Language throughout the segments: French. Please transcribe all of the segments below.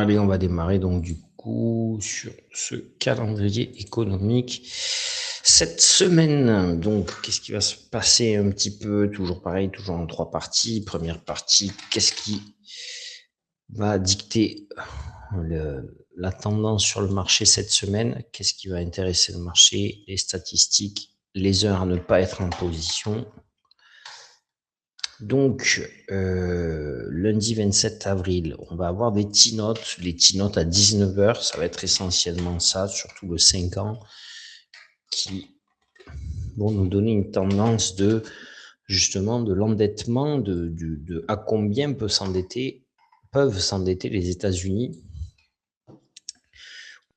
Allez, on va démarrer donc du coup sur ce calendrier économique cette semaine. Donc, qu'est-ce qui va se passer un petit peu? Toujours pareil, toujours en 3 parties. Première partie, qu'est-ce qui va dicter la tendance sur le marché cette semaine? Qu'est-ce qui va intéresser le marché? Les statistiques, les heures à ne pas être en position. Donc, lundi 27 avril, on va avoir des T-notes. Les T-notes à 19h, ça va être essentiellement ça, surtout le 5 ans, qui vont nous donner une tendance de, justement, de l'endettement, de à combien peuvent s'endetter les États-Unis.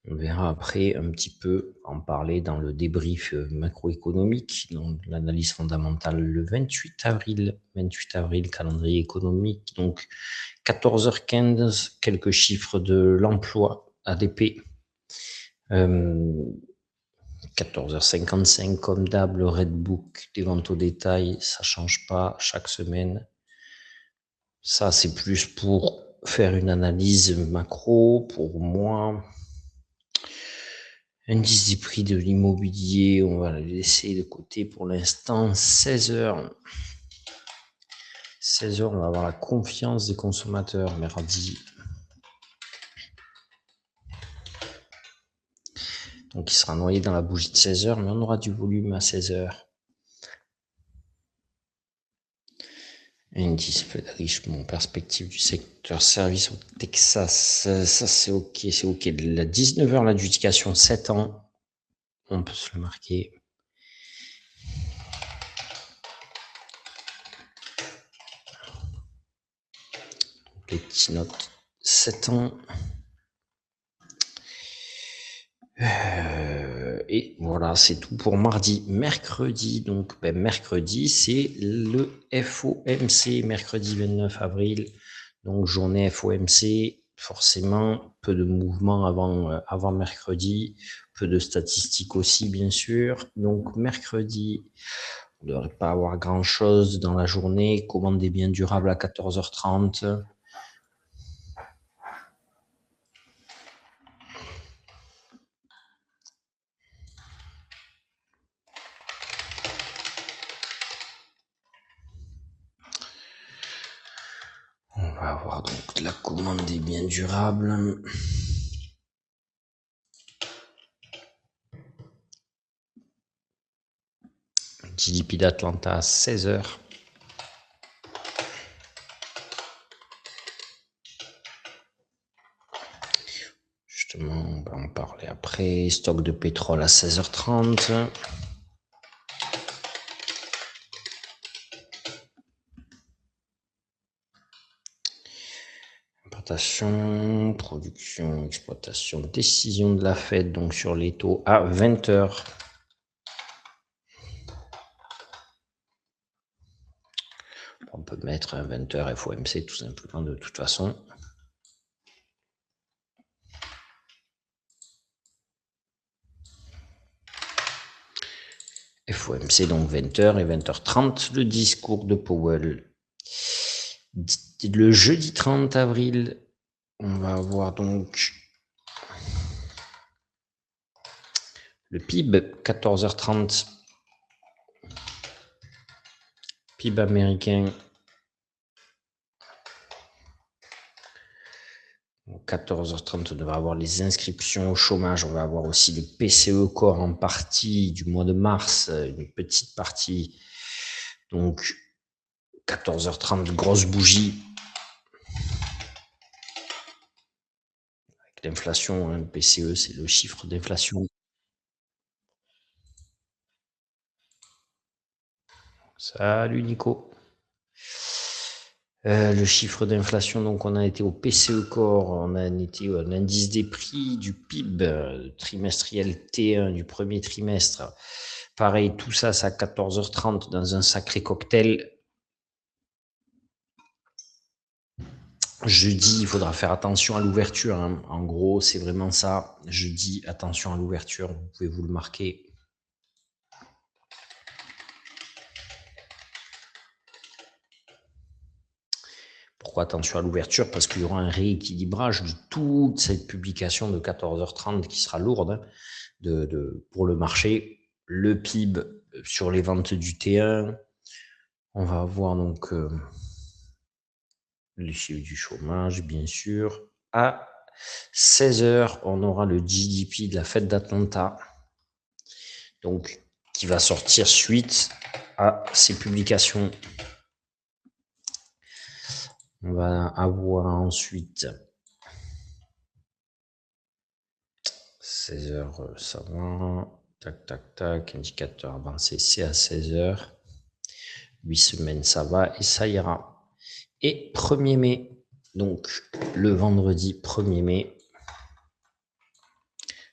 On verra après un petit peu en parler dans le débrief macroéconomique, donc l'analyse fondamentale le 28 avril. 28 avril, calendrier économique. Donc 14h15, quelques chiffres de l'emploi ADP. 14h55, comme d'hab, le Redbook des ventes au détail, ça change pas chaque semaine. Ça, c'est plus pour faire une analyse macro. Pour moi, indice des prix de l'immobilier, on va le laisser de côté pour l'instant. 16h. 16h, on va avoir la confiance des consommateurs, mercredi. Donc, il sera noyé dans la bougie de 16h, mais on aura du volume à 16h. Indice Fed Richmond, perspective du secteur service au Texas. Ça, c'est OK, c'est OK. La 19h, l'adjudication 7 ans. On peut se le marquer. Les petits notes 7 ans. Et voilà, c'est tout pour mardi. Mercredi, donc mercredi, c'est le FOMC, mercredi 29 avril. Donc journée FOMC, forcément, peu de mouvements avant mercredi, peu de statistiques aussi, bien sûr. Donc mercredi, on ne devrait pas avoir grand-chose dans la journée. Commande des biens durables à 14h30. On va avoir donc la commande des biens durables. GDP d'Atlanta à 16h. Justement, on va en parler après. Stock de pétrole à 16h30. Importation, production, exploitation, décision de la Fed donc sur les taux à 20h. On peut mettre un 20h FOMC tout simplement de toute façon. FOMC donc 20h et 20h30, le discours de Powell. Le jeudi 30 avril, on va avoir donc le PIB 14h30. PIB américain 14h30, on devrait avoir les inscriptions au chômage. On va avoir aussi le PCE Core en partie du mois de mars, une petite partie. Donc 14h30, grosse bougie. Avec l'inflation, le PCE, c'est le chiffre d'inflation. Salut Nico. Le chiffre d'inflation, donc on a été au PCE Core, on a été à l'indice des prix du PIB trimestriel T1 du premier trimestre. Pareil, tout ça, c'est à 14h30 dans un sacré cocktail. Jeudi, il faudra faire attention à l'ouverture. Hein. En gros, c'est vraiment ça. Jeudi, attention à l'ouverture. Vous pouvez vous le marquer. trop attention à l'ouverture parce qu'il y aura un rééquilibrage de toute cette publication de 14h30 qui sera lourde hein, pour le marché. Le PIB sur les ventes du T1, on va avoir donc les chiffres du chômage, bien sûr. À 16h, on aura le GDP de la fête d'Atlanta, donc qui va sortir suite à ces publications. On va avoir ensuite 16h, ça va. Tac, tac, tac. Indicateur avancé, c'est à 16h. 8 semaines, ça va et ça ira. Et 1er mai, donc le vendredi 1er mai,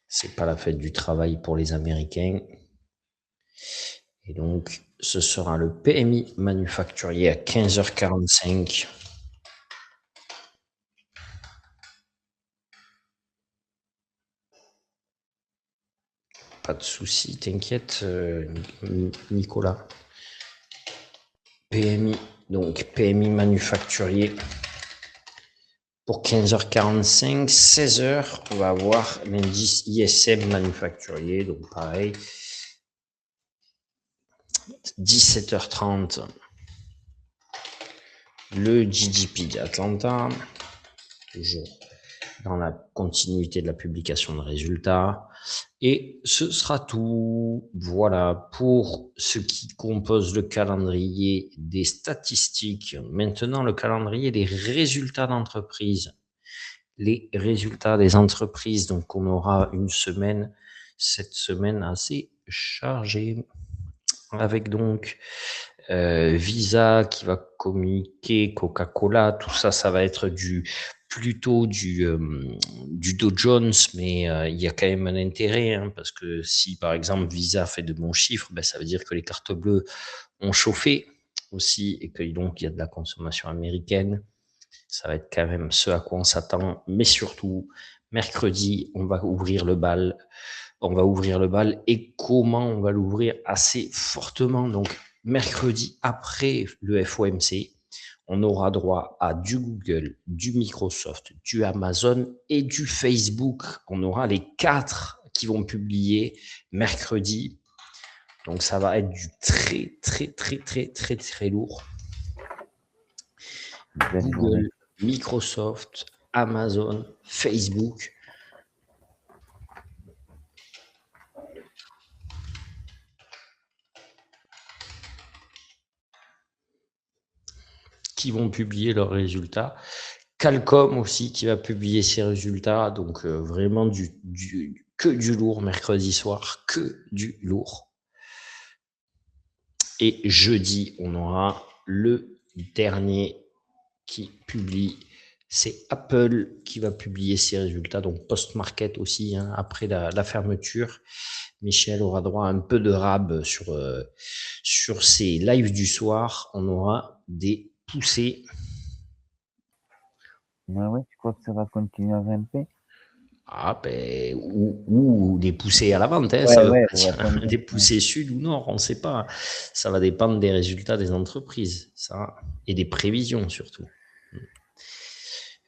c'est pas la fête du travail pour les Américains. Et donc, ce sera le PMI manufacturier à 15h45. Pas de souci, t'inquiète, Nicolas. PMI, donc PMI manufacturier pour 15h45, 16h, on va avoir l'indice ISM manufacturier, donc pareil, 17h30, le GDP d'Atlanta, toujours dans la continuité de la publication de résultats. Et ce sera tout. Voilà pour ce qui compose le calendrier des statistiques. Maintenant, le calendrier des résultats d'entreprise. Les résultats des entreprises. Donc, on aura une semaine, cette semaine assez chargée, avec donc Visa qui va communiquer, Coca-Cola, tout ça, ça va être plutôt du Dow Jones, mais il y a quand même un intérêt, hein, parce que si par exemple Visa fait de bons chiffres, ben, ça veut dire que les cartes bleues ont chauffé aussi et que donc il y a de la consommation américaine. Ça va être quand même ce à quoi on s'attend, mais surtout mercredi, on va ouvrir le bal. On va ouvrir le bal et comment on va l'ouvrir assez fortement. Donc mercredi après le FOMC, on aura droit à du Google, du Microsoft, du Amazon et du Facebook. On aura les 4 qui vont publier mercredi. Donc ça va être du très, très, très, très, très, très lourd. Google, Microsoft, Amazon, Facebook. Qui vont publier leurs résultats. Qualcomm aussi qui va publier ses résultats. Donc vraiment que du lourd mercredi soir, que du lourd. Et jeudi, on aura le dernier qui publie. C'est Apple qui va publier ses résultats, donc post-market aussi, hein, après la fermeture. Michel aura droit à un peu de rab sur ses lives du soir. On aura des poussées. Ouais, tu crois que ça va continuer à grimper? Ah, ben, ou des poussées à la vente, hein, ça veut Ouais, pas dire des poussées sud ou nord, on ne sait pas. Ça va dépendre des résultats des entreprises, ça, et des prévisions surtout.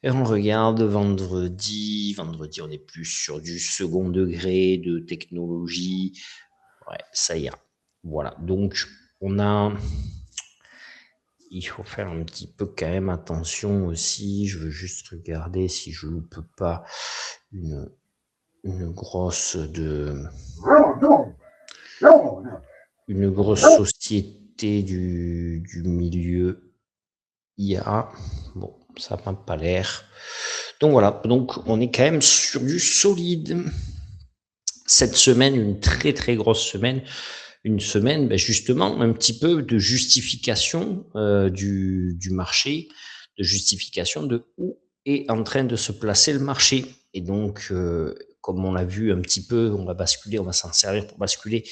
Et on regarde vendredi. Vendredi, on est plus sur du second degré de technologie. Ouais, ça ira. Voilà. Donc, il faut faire un petit peu quand même attention aussi. Je veux juste regarder si je ne loupe pas une grosse société du milieu IA. Bon, ça n'a pas l'air. Donc voilà, donc on est quand même sur du solide. Cette semaine, une très très grosse semaine. Une semaine, ben justement, un petit peu de justification du marché, de justification de où est en train de se placer le marché. Et donc, comme on l'a vu un petit peu, on va s'en servir pour basculer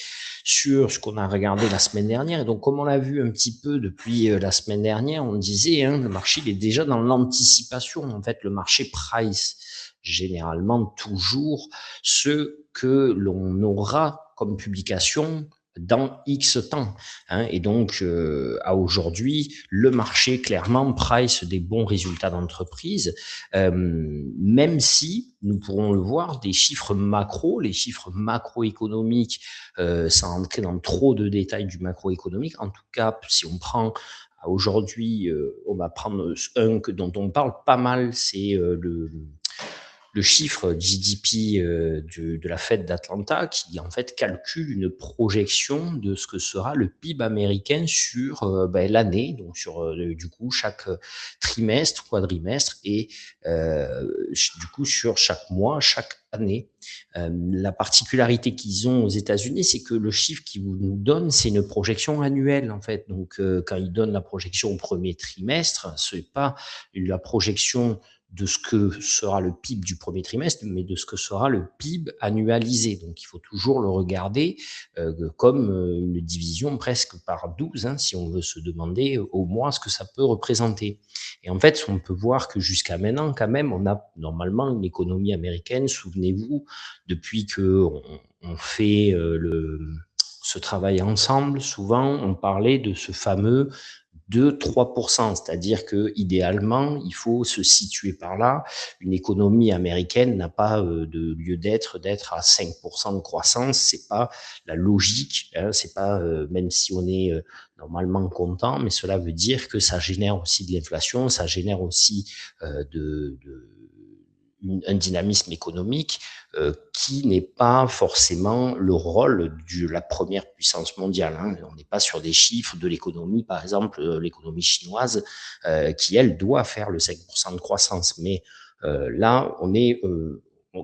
sur ce qu'on a regardé la semaine dernière. Et donc, comme on l'a vu un petit peu depuis la semaine dernière, on disait, hein, le marché il est déjà dans l'anticipation. En fait, le marché price généralement toujours ce que l'on aura comme publication dans X temps. Hein, et donc, à aujourd'hui, le marché clairement price des bons résultats d'entreprise, même si nous pourrons le voir, des chiffres macro, les chiffres macroéconomiques, sans entrer dans trop de détails du macroéconomique, en tout cas, si on prend aujourd'hui, on va prendre un dont on parle pas mal, c'est le chiffre GDP de la Fed d'Atlanta qui en fait calcule une projection de ce que sera le PIB américain sur l'année, donc sur du coup chaque trimestre, quadrimestre et du coup sur chaque mois, chaque année. La particularité qu'ils ont aux États-Unis, c'est que le chiffre qu'ils nous donnent, c'est une projection annuelle en fait. Donc quand ils donnent la projection au premier trimestre, c'est pas la projection de ce que sera le PIB du premier trimestre, mais de ce que sera le PIB annualisé. Donc il faut toujours le regarder comme une division presque par 12, hein, si on veut se demander au moins ce que ça peut représenter. Et en fait, on peut voir que jusqu'à maintenant, quand même, on a normalement une économie américaine, souvenez-vous, depuis que on fait ce travail ensemble, souvent on parlait de ce fameux 2-3%, c'est-à-dire que idéalement, il faut se situer par là. Une économie américaine n'a pas de lieu d'être à 5% de croissance. C'est pas la logique. Hein, c'est pas même si on est normalement content, mais cela veut dire que ça génère aussi de l'inflation, ça génère aussi un dynamisme économique qui n'est pas forcément le rôle de la première puissance mondiale. Hein. On n'est pas sur des chiffres de l'économie, par exemple l'économie chinoise, qui, elle, doit faire le 5% de croissance. Mais là, on est,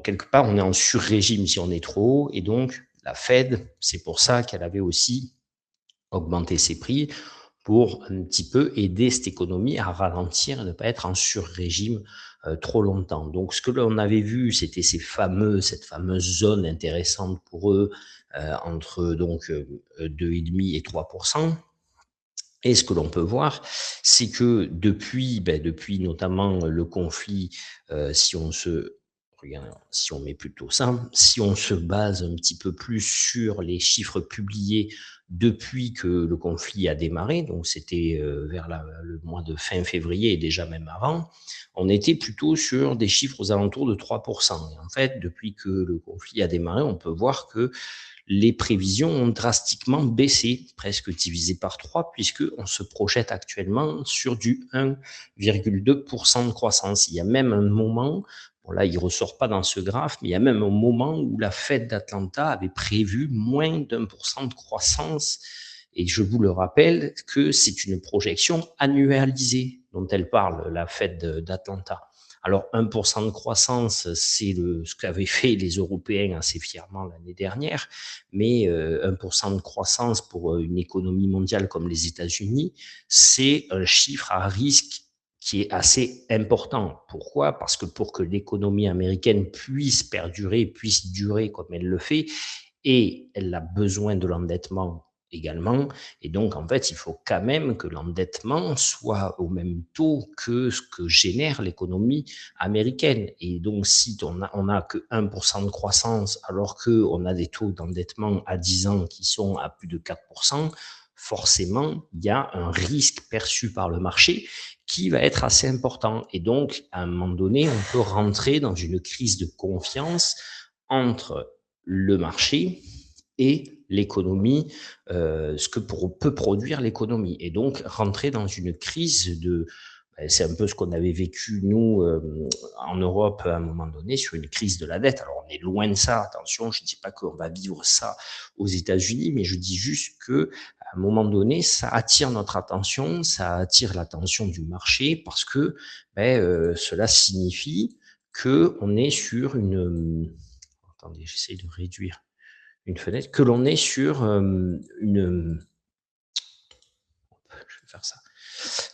quelque part, on est en sur-régime si on est trop haut. Et donc, la Fed, c'est pour ça qu'elle avait aussi augmenté ses prix pour un petit peu aider cette économie à ralentir et ne pas être en sur-régime trop longtemps. Donc, ce que l'on avait vu, c'était cette fameuse zone intéressante pour eux entre donc 2,5 et 3%. Et ce que l'on peut voir, c'est que depuis notamment le conflit, si on met plutôt ça, si on se base un petit peu plus sur les chiffres publiés depuis que le conflit a démarré, donc c'était vers le mois de fin février et déjà même avant, on était plutôt sur des chiffres aux alentours de 3%. Et en fait, depuis que le conflit a démarré, on peut voir que les prévisions ont drastiquement baissé, presque divisé par 3, puisqu'on se projette actuellement sur du 1,2% de croissance. Il y a même un moment, bon là il ne ressort pas dans ce graphe, mais il y a même un moment où la Fed d'Atlanta avait prévu moins d'1% de croissance. Et je vous le rappelle que c'est une projection annualisée dont elle parle, la Fed d'Atlanta. Alors 1% de croissance, c'est ce qu'avaient fait les Européens assez fièrement l'année dernière, mais 1% de croissance pour une économie mondiale comme les États-Unis, c'est un chiffre à risque qui est assez important. Pourquoi? Parce que pour que l'économie américaine puisse perdurer, puisse durer comme elle le fait, et elle a besoin de l'endettement également. Et donc, en fait, il faut quand même que l'endettement soit au même taux que ce que génère l'économie américaine. Et donc, si on a que 1% de croissance, alors qu'on a des taux d'endettement à 10 ans qui sont à plus de 4%, forcément, il y a un risque perçu par le marché qui va être assez important. Et donc, à un moment donné, on peut rentrer dans une crise de confiance entre le marché et l'économie, ce que peut produire l'économie. Et donc, rentrer dans une crise c'est un peu ce qu'on avait vécu, nous, en Europe, à un moment donné, sur une crise de la dette. Alors, on est loin de ça, attention, je ne dis pas qu'on va vivre ça aux États-Unis, mais je dis juste que à un moment donné, ça attire notre attention, ça attire l'attention du marché, parce que cela signifie qu'on est sur attendez, j'essaie de réduire une fenêtre, que l'on est sur je vais faire ça,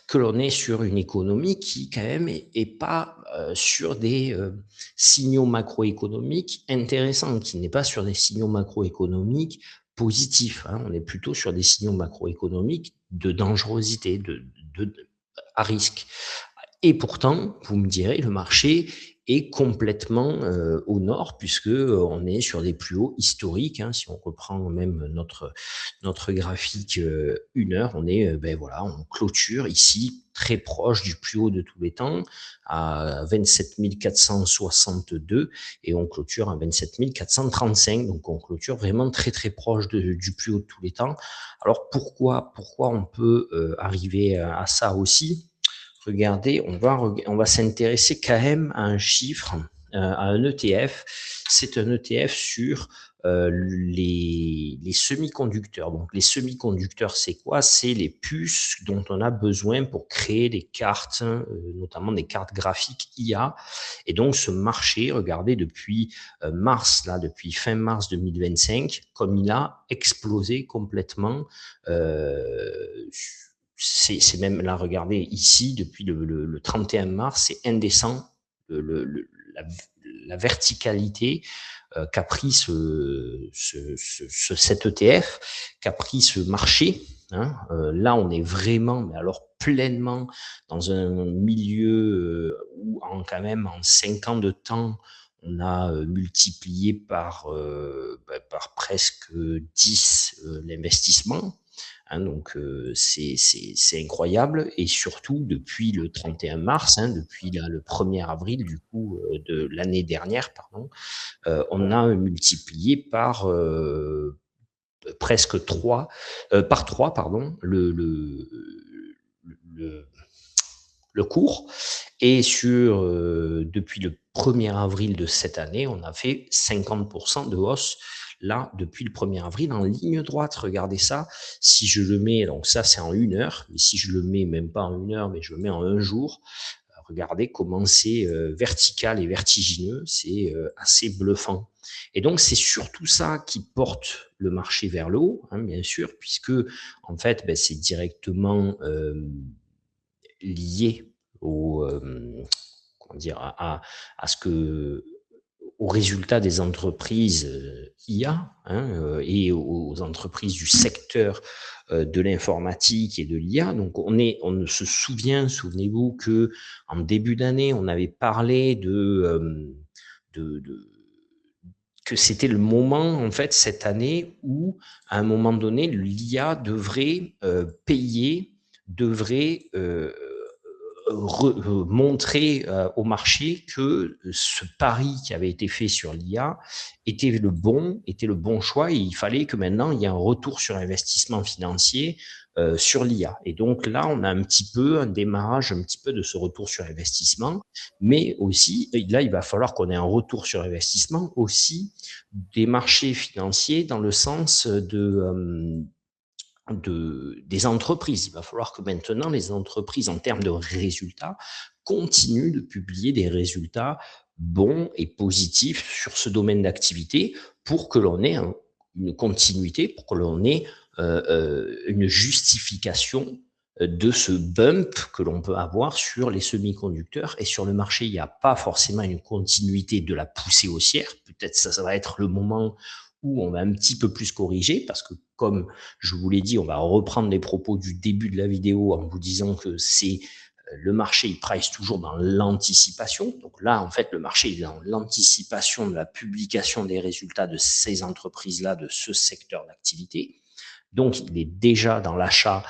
que l'on est sur une économie qui quand même est pas sur des signaux macroéconomiques intéressants, qui n'est pas sur des signaux macroéconomiques positifs. Hein. On est plutôt sur des signaux macroéconomiques de dangerosité, à risque. Et pourtant, vous me direz, le marché est complètement au nord, puisque on est sur des plus hauts historiques. Hein, si on reprend même notre graphique 1 heure, on est voilà, on clôture ici très proche du plus haut de tous les temps à 27 462 et on clôture à 27 435. Donc on clôture vraiment très très proche du plus haut de tous les temps. Alors pourquoi on peut arriver à ça aussi? Regardez, on va s'intéresser quand même à un chiffre, à un ETF. C'est un ETF sur les semi-conducteurs. Donc, les semi-conducteurs, c'est quoi? C'est les puces dont on a besoin pour créer des cartes, notamment des cartes graphiques IA. Et donc, ce marché, regardez, depuis depuis fin mars 2025, comme il a explosé complètement, c'est même là, regardez, ici, depuis le 31 mars, c'est indécent la verticalité qu'a pris cet ETF, qu'a pris ce marché. Hein. Là, on est vraiment, mais alors pleinement dans un milieu où quand même en 5 ans de temps, on a multiplié par presque 10 l'investissement. Hein, donc c'est incroyable et surtout depuis le 31 mars, hein, depuis le 1er avril du coup de l'année dernière, pardon, on a multiplié presque 3, par 3 pardon, le, le cours. Et depuis le 1er avril de cette année, on a fait 50% de hausse là depuis le 1er avril en ligne droite. Regardez ça. Si je le mets, donc ça c'est en 1 heure, mais si je le mets même pas en 1 heure, mais je le mets en un jour, regardez comment c'est vertical et vertigineux, c'est assez bluffant. Et donc c'est surtout ça qui porte le marché vers le haut, hein, bien sûr, puisque en fait c'est directement lié comment dire, à ce que aux résultats des entreprises IA hein, et aux entreprises du secteur de l'informatique et de l'IA. Donc on se souvient, souvenez-vous que en début d'année, on avait parlé de que c'était le moment, en fait, cette année où, à un moment donné, l'IA devrait payer, devrait montrer au marché que ce pari qui avait été fait sur l'IA était le bon choix et il fallait que maintenant il y ait un retour sur investissement financier sur l'IA. Et donc là, on a un petit peu un démarrage un petit peu de ce retour sur investissement, mais aussi là, il va falloir qu'on ait un retour sur investissement aussi des marchés financiers dans le sens des entreprises. Il va falloir que maintenant les entreprises, en termes de résultats, continuent de publier des résultats bons et positifs sur ce domaine d'activité pour que l'on ait une continuité, pour que l'on ait une justification de ce bump que l'on peut avoir sur les semi-conducteurs et sur le marché. Il n'y a pas forcément une continuité de la poussée haussière. Peut-être ça va être le moment où on va un petit peu plus corriger parce que comme je vous l'ai dit, on va reprendre les propos du début de la vidéo en vous disant que c'est le marché, il price toujours dans l'anticipation. Donc là, en fait, le marché est dans l'anticipation de la publication des résultats de ces entreprises-là, de ce secteur d'activité. Donc, il est déjà dans l'achat,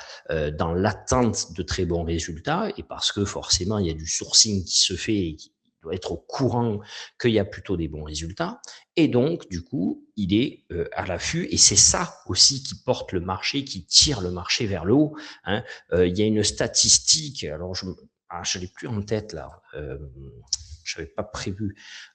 dans l'attente de très bons résultats, et parce que forcément, il y a du sourcing qui se fait et qui doit être au courant qu'il y a plutôt des bons résultats. Et donc, du coup, il est à l'affût, et c'est ça aussi qui porte le marché, qui tire le marché vers le haut. Hein. Il y a une statistique, alors je l'ai plus en tête là. Je n'avais pas prévu,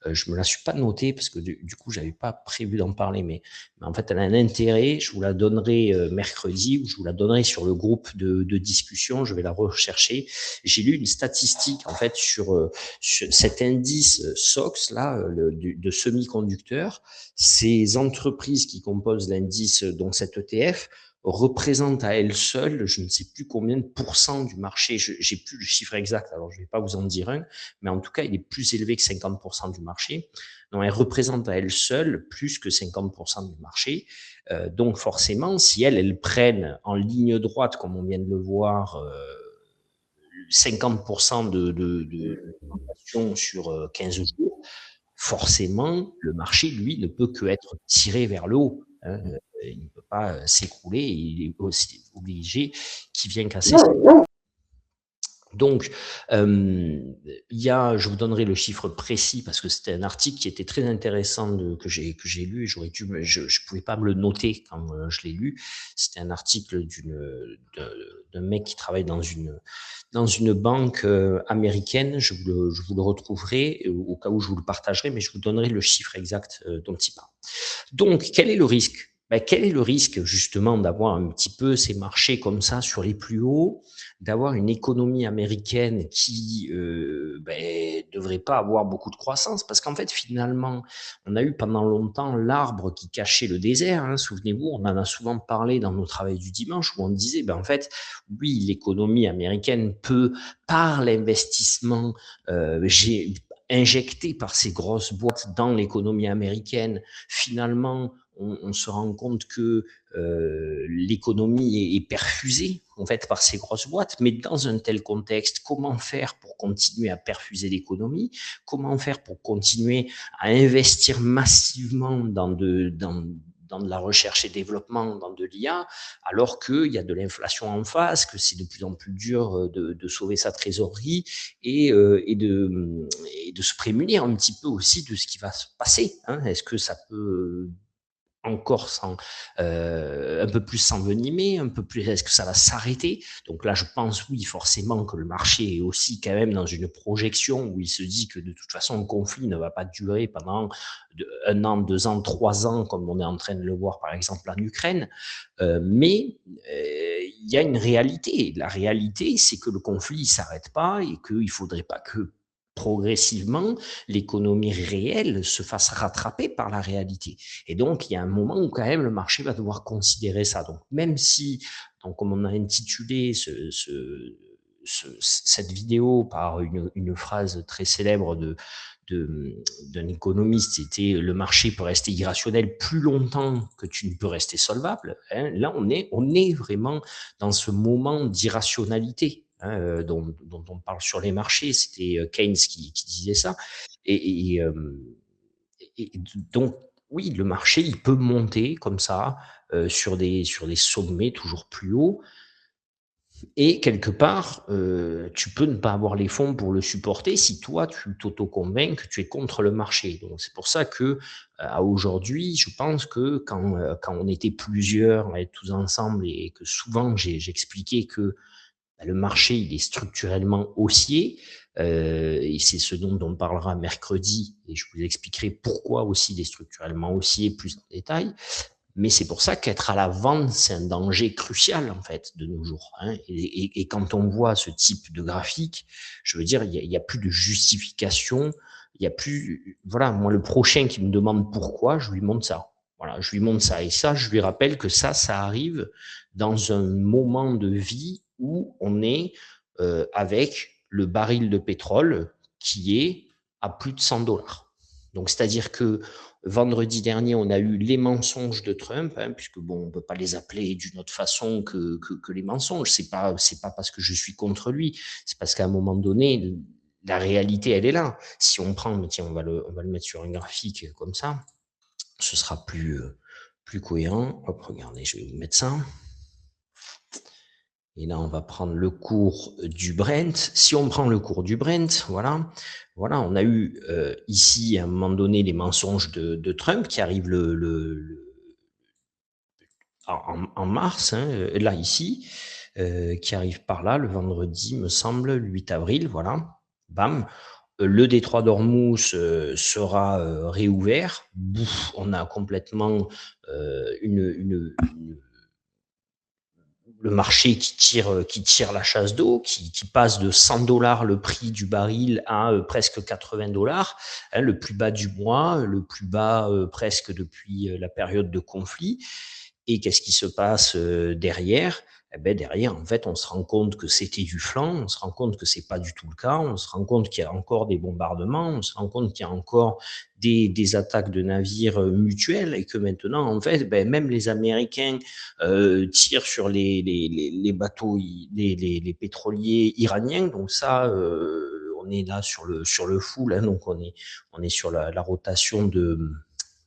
je me la suis pas notée parce que du coup, j'avais pas prévu d'en parler, mais en fait, elle a un intérêt. Je vous la donnerai mercredi ou je vous la donnerai sur le groupe de discussion. Je vais la rechercher. J'ai lu une statistique en fait sur cet indice SOX là de semi-conducteurs. Ces entreprises qui composent l'indice, donc cet ETF, représente à elle seule, je ne sais plus combien de pourcents du marché, j'ai plus le chiffre exact, alors je ne vais pas vous en dire un, mais en tout cas, il est plus élevé que 50% du marché. Donc, elle représente à elle seule plus que 50% du marché. Donc, forcément, si elles prennent en ligne droite, comme on vient de le voir, 50% d'augmentation sur 15 jours, forcément, le marché, lui, ne peut que être tiré vers le haut. Hein. Il ne peut pas s'écrouler, il est aussi obligé qu'il vienne casser. Donc, je vous donnerai le chiffre précis parce que c'était un article qui était très intéressant que j'ai lu. Je pouvais pas me le noter quand je l'ai lu. C'était un article d'un mec qui travaille dans une banque américaine. Je vous le retrouverai au cas où je vous le partagerai, mais je vous donnerai le chiffre exact dont il parle. Donc, quel est le risque? Quel est le risque justement d'avoir un petit peu ces marchés comme ça sur les plus hauts, d'avoir une économie américaine qui devrait pas avoir beaucoup de croissance, parce qu'en fait finalement on a eu pendant longtemps l'arbre qui cachait le désert. Hein, souvenez-vous, on en a souvent parlé dans nos travaux du dimanche où on disait en fait oui, l'économie américaine peut par l'investissement injecté par ces grosses boîtes dans l'économie américaine, finalement on se rend compte que l'économie est perfusée en fait par ces grosses boîtes. Mais dans un tel contexte, comment faire pour continuer à perfuser l'économie? Comment faire pour continuer à investir massivement dans de la recherche et développement, dans de l'IA, alors qu'il y a de l'inflation en face, que c'est de plus en plus dur de sauver sa trésorerie et de se prémunir un petit peu aussi de ce qui va se passer. Hein. Est-ce que ça peut encore un peu plus s'envenimer, un peu plus, est-ce que ça va s'arrêter? Donc là, je pense, oui, forcément que le marché est aussi quand même dans une projection où il se dit que de toute façon, le conflit ne va pas durer pendant 1 an, 2 ans, 3 ans, comme on est en train de le voir par exemple en Ukraine. Mais il y a une réalité. La réalité, c'est que le conflit ne s'arrête pas et qu'il ne faudrait pas que progressivement, l'économie réelle se fasse rattraper par la réalité. Et donc, il y a un moment où quand même le marché va devoir considérer ça. Donc, même si, donc, comme on a intitulé cette vidéo par une phrase très célèbre d'un économiste, c'était le marché peut rester irrationnel plus longtemps que tu ne peux rester solvable. Hein. Là, on est vraiment dans ce moment d'irrationalité. Hein, dont on parle sur les marchés, c'était Keynes qui disait ça. Et, et, et donc, oui, le marché, il peut monter comme ça sur des sommets toujours plus hauts. Et quelque part, tu peux ne pas avoir les fonds pour le supporter si toi, tu t'auto-convaincs que tu es contre le marché. Donc, c'est pour ça que aujourd'hui, je pense que quand on était plusieurs à être tous ensemble et que souvent j'expliquais que le marché, il est structurellement haussier, et c'est ce dont on parlera mercredi, et je vous expliquerai pourquoi aussi il est structurellement haussier plus en détail. Mais c'est pour ça qu'être à la vente, c'est un danger crucial, en fait, de nos jours. Hein. Et quand on voit ce type de graphique, je veux dire, il y a plus de justification, il y a plus, voilà, moi, le prochain qui me demande pourquoi, je lui montre ça. Voilà, je lui montre ça. Et ça, je lui rappelle que ça arrive dans un moment de vie où on est avec le baril de pétrole qui est à plus de 100 dollars. Donc, c'est-à-dire que vendredi dernier, on a eu les mensonges de Trump, hein, puisque bon, on ne peut pas les appeler d'une autre façon que les mensonges. C'est pas parce que je suis contre lui, c'est parce qu'à un moment donné, la réalité, elle est là. Si on prend, tiens, on va le mettre sur un graphique comme ça, ce sera plus cohérent. Hop, regardez, je vais vous mettre ça. Et là, on va prendre le cours du Brent. Si on prend le cours du Brent, voilà, on a eu ici à un moment donné les mensonges de Trump qui arrivent en mars, hein, là ici, qui arrive par là le vendredi, me semble, le 8 avril, voilà, bam. Le détroit d'Ormuz sera réouvert. Bouf, on a complètement le marché qui tire la chasse d'eau, qui passe de 100 dollars le prix du baril à presque 80 dollars, hein, le plus bas du mois, le plus bas presque depuis la période de conflit. Et qu'est-ce qui se passe derrière? eh ben derrière, en fait, on se rend compte que c'était du flanc, on se rend compte que c'est pas du tout le cas, on se rend compte qu'il y a encore des bombardements, on se rend compte qu'il y a encore des attaques de navires mutuelles et que maintenant, en fait, ben, même les Américains tirent sur les bateaux, les pétroliers iraniens. Donc ça, on est là sur le full, hein, donc on est sur la rotation de,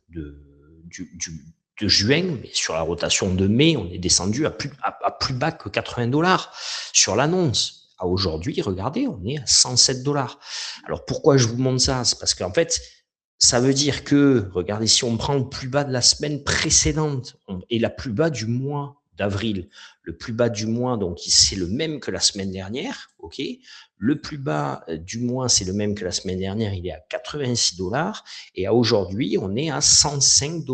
de juin, mais sur la rotation de mai, on est descendu à plus bas que 80 $ sur l'annonce. À aujourd'hui, regardez, on est à 107 $. Alors pourquoi je vous montre ça? C'est parce qu'en fait, ça veut dire que, regardez, si on prend le plus bas de la semaine précédente et la plus bas du mois d'avril, le plus bas du mois, donc c'est le même que la semaine dernière, ok. Le plus bas du mois, c'est le même que la semaine dernière, il est à 86 $. Et à aujourd'hui, on est à 105 $.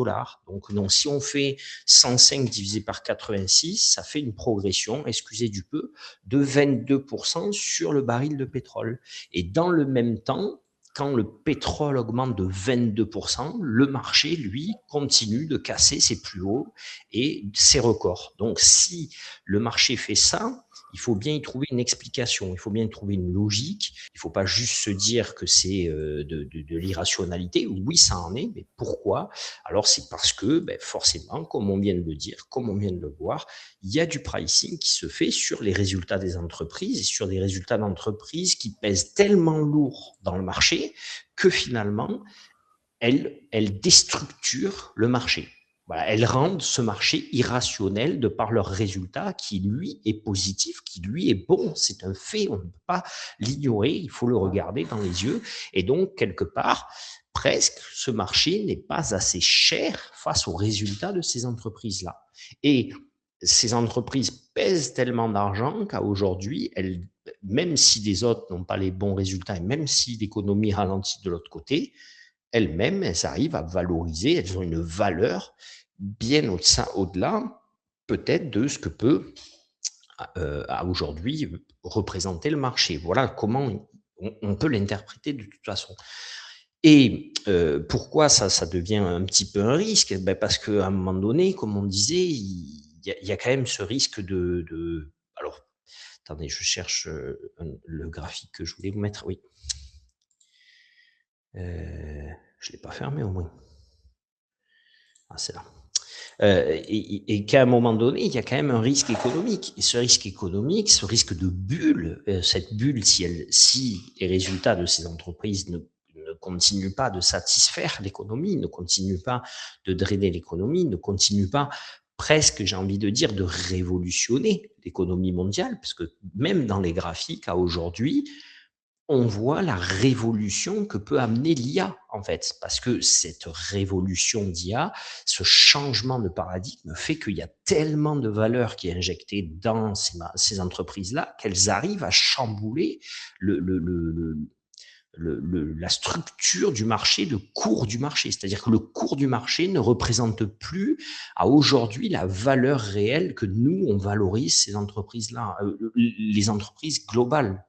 Donc, si on fait 105 divisé par 86, ça fait une progression, excusez du peu, de 22% sur le baril de pétrole. Et dans le même temps, quand le pétrole augmente de 22%, le marché, lui, continue de casser ses plus hauts et ses records. Donc, si le marché fait ça, il faut bien y trouver une explication, il faut bien y trouver une logique. Il ne faut pas juste se dire que c'est de l'irrationalité. Oui, ça en est, mais pourquoi? Alors, c'est parce que, ben, forcément, comme on vient de le dire, comme on vient de le voir, il y a du pricing qui se fait sur les résultats des entreprises et sur des résultats d'entreprises qui pèsent tellement lourd dans le marché que finalement, elles déstructurent le marché. Voilà, elles rendent ce marché irrationnel de par leur résultat qui, lui, est positif, qui, lui, est bon. C'est un fait, on ne peut pas l'ignorer, il faut le regarder dans les yeux. Et donc, quelque part, presque, ce marché n'est pas assez cher face aux résultats de ces entreprises-là. Et ces entreprises pèsent tellement d'argent qu'à aujourd'hui, même si les autres n'ont pas les bons résultats et même si l'économie ralentit de l'autre côté, elles-mêmes, elles arrivent à valoriser, elles ont une valeur bien au-delà peut-être de ce que peut à aujourd'hui représenter le marché. Voilà comment on peut l'interpréter de toute façon. Et pourquoi ça devient un petit peu un risque? Ben parce qu'à un moment donné, comme on disait, il y a quand même ce risque alors, attendez, je cherche le graphique que je voulais vous mettre. Oui. Je ne l'ai pas fermé au moins. Ah, c'est là. Et qu'à un moment donné, il y a quand même un risque économique. Et ce risque économique, ce risque de bulle, cette bulle, si les résultats de ces entreprises ne continuent pas de satisfaire l'économie, ne continuent pas de drainer l'économie, ne continuent pas presque, j'ai envie de dire, de révolutionner l'économie mondiale, parce que même dans les graphiques à aujourd'hui, on voit la révolution que peut amener l'IA, en fait. Parce que cette révolution d'IA, ce changement de paradigme fait qu'il y a tellement de valeur qui est injectée dans ces entreprises-là qu'elles arrivent à chambouler la structure du marché, le cours du marché. C'est-à-dire que le cours du marché ne représente plus à aujourd'hui la valeur réelle que nous, on valorise ces entreprises-là, les entreprises globales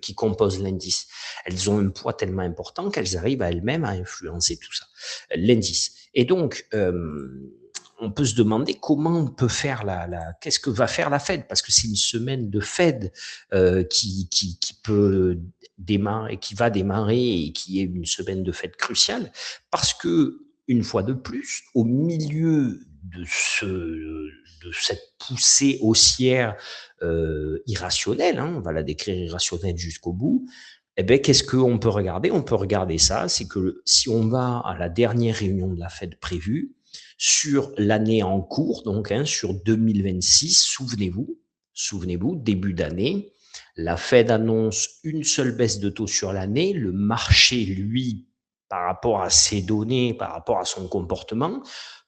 qui composent l'indice. Elles ont un poids tellement important qu'elles arrivent à elles-mêmes à influencer tout ça, l'indice. Et donc, on peut se demander comment on peut faire qu'est-ce que va faire la Fed, parce que c'est une semaine de Fed qui peut démarrer, qui va démarrer et qui est une semaine de Fed cruciale, parce que une fois de plus, au milieu de cette poussée haussière irrationnelle, hein, on va la décrire irrationnelle jusqu'au bout, eh ben, qu'est-ce qu'on peut regarder? On peut regarder ça, c'est que si on va à la dernière réunion de la Fed prévue, sur l'année en cours, donc hein, sur 2026, souvenez-vous, début d'année, la Fed annonce une seule baisse de taux sur l'année, le marché, lui, par rapport à ses données, par rapport à son comportement,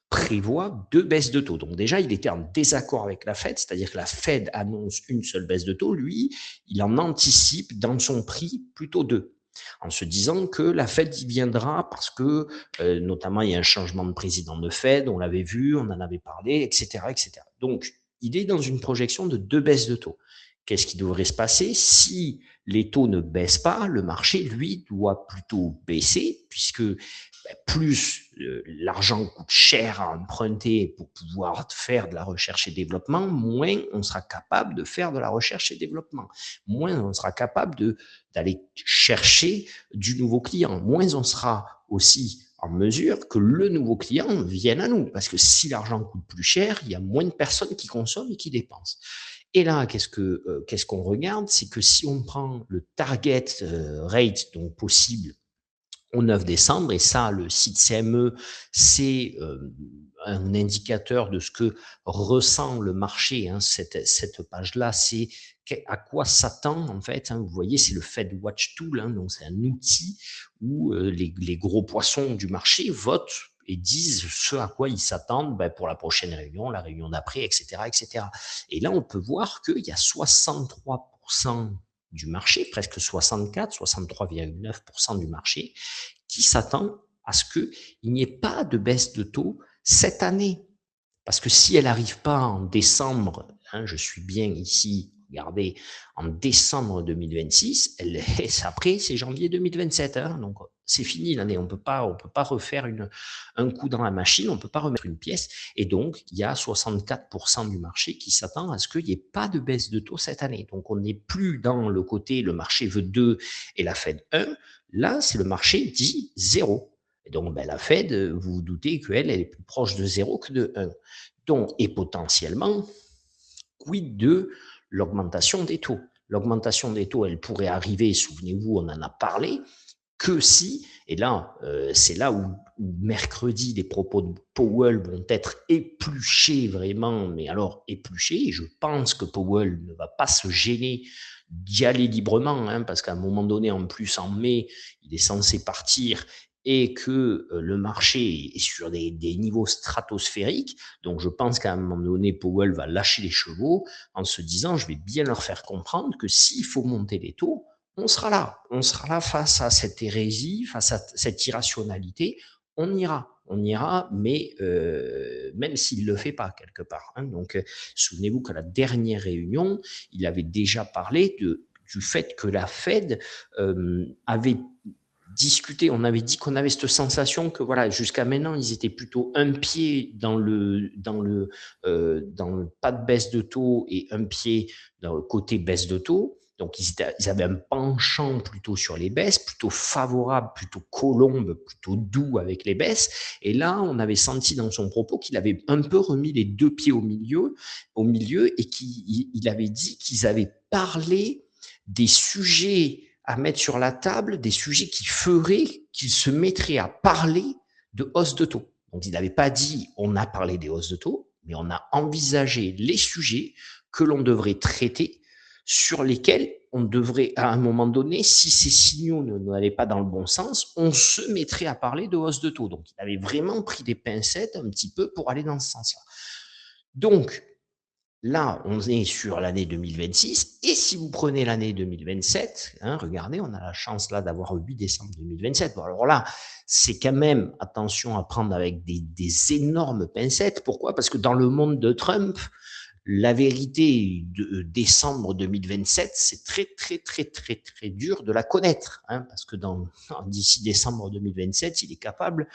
prévoit deux baisses de taux. Donc déjà, il était en désaccord avec la Fed, c'est-à-dire que la Fed annonce une seule baisse de taux, lui, il en anticipe dans son prix plutôt deux, en se disant que la Fed y viendra parce que, notamment, il y a un changement de président de Fed, on l'avait vu, on en avait parlé, etc., etc. Donc, il est dans une projection de deux baisses de taux. qu'est-ce qui devrait se passer? Si les taux ne baissent pas, le marché, lui, doit plutôt baisser, puisque plus l'argent coûte cher à emprunter pour pouvoir faire de la recherche et développement, moins on sera capable de faire de la recherche et développement, moins on sera capable d'aller chercher du nouveau client, moins on sera aussi en mesure que le nouveau client vienne à nous. Parce que si l'argent coûte plus cher, il y a moins de personnes qui consomment et qui dépensent. Et là, qu'est-ce qu'on regarde? C'est que si on prend le target rate, donc possible, au 9 décembre, et ça, le site CME, c'est un indicateur de ce que ressent le marché. Hein, cette page-là, c'est à quoi s'attend en fait. Hein, vous voyez, c'est le Fed Watch Tool, hein, donc c'est un outil où les gros poissons du marché votent et disent ce à quoi ils s'attendent pour la prochaine réunion, la réunion d'après, etc., etc. Et là, on peut voir qu'il y a 63% du marché, presque 64, 63,9% du marché, qui s'attend à ce qu'il n'y ait pas de baisse de taux cette année. Parce que si elle n'arrive pas en décembre, hein, je suis bien ici, regardez, en décembre 2026, après c'est janvier 2027. Hein, donc c'est fini l'année, on ne peut pas refaire un coup dans la machine, on ne peut pas remettre une pièce. Et donc, il y a 64% du marché qui s'attend à ce qu'il n'y ait pas de baisse de taux cette année. Donc, on n'est plus dans le côté, le marché veut 2 et la Fed 1. Là, c'est le marché dit 0. Et donc, la Fed, vous vous doutez qu'elle est plus proche de 0 que de 1. Donc, et potentiellement, quid de l'augmentation des taux? L'augmentation des taux, elle pourrait arriver, souvenez-vous, on en a parlé, que si, et là, c'est là où mercredi, les propos de Powell vont être épluchés vraiment, mais alors épluchés, et je pense que Powell ne va pas se gêner d'y aller librement, hein, parce qu'à un moment donné, en plus, en mai, il est censé partir et que le marché est sur des niveaux stratosphériques. Donc, je pense qu'à un moment donné, Powell va lâcher les chevaux en se disant, je vais bien leur faire comprendre que s'il faut monter les taux, on sera là face à cette hérésie, face à cette irrationalité, on ira, mais même s'il ne le fait pas quelque part. Hein. Donc, souvenez-vous qu'à la dernière réunion, il avait déjà parlé du fait que la Fed avait discuté, on avait dit qu'on avait cette sensation que voilà, jusqu'à maintenant, ils étaient plutôt un pied dans le pas de baisse de taux et un pied dans le côté baisse de taux. Donc, ils avaient un penchant plutôt sur les baisses, plutôt favorable, plutôt colombe, plutôt doux avec les baisses. Et là, on avait senti dans son propos qu'il avait un peu remis les deux pieds au milieu et qu'il avait dit qu'ils avaient parlé des sujets à mettre sur la table, des sujets qui feraient qu'ils se mettraient à parler de hausse de taux. Donc, il n'avait pas dit on a parlé des hausses de taux, mais on a envisagé les sujets que l'on devrait traiter, sur lesquels on devrait, à un moment donné, si ces signaux n'allaient pas dans le bon sens, on se mettrait à parler de hausse de taux. Donc, il avait vraiment pris des pincettes un petit peu pour aller dans ce sens-là. Donc, là, on est sur l'année 2026, et si vous prenez l'année 2027, hein, regardez, on a la chance là d'avoir le 8 décembre 2027. Bon, alors là, c'est quand même, attention à prendre avec des énormes pincettes. Pourquoi? Parce que dans le monde de Trump, la vérité de décembre 2027, c'est très, très, très, très, très dur de la connaître, hein, parce que d'ici décembre 2027, il est capable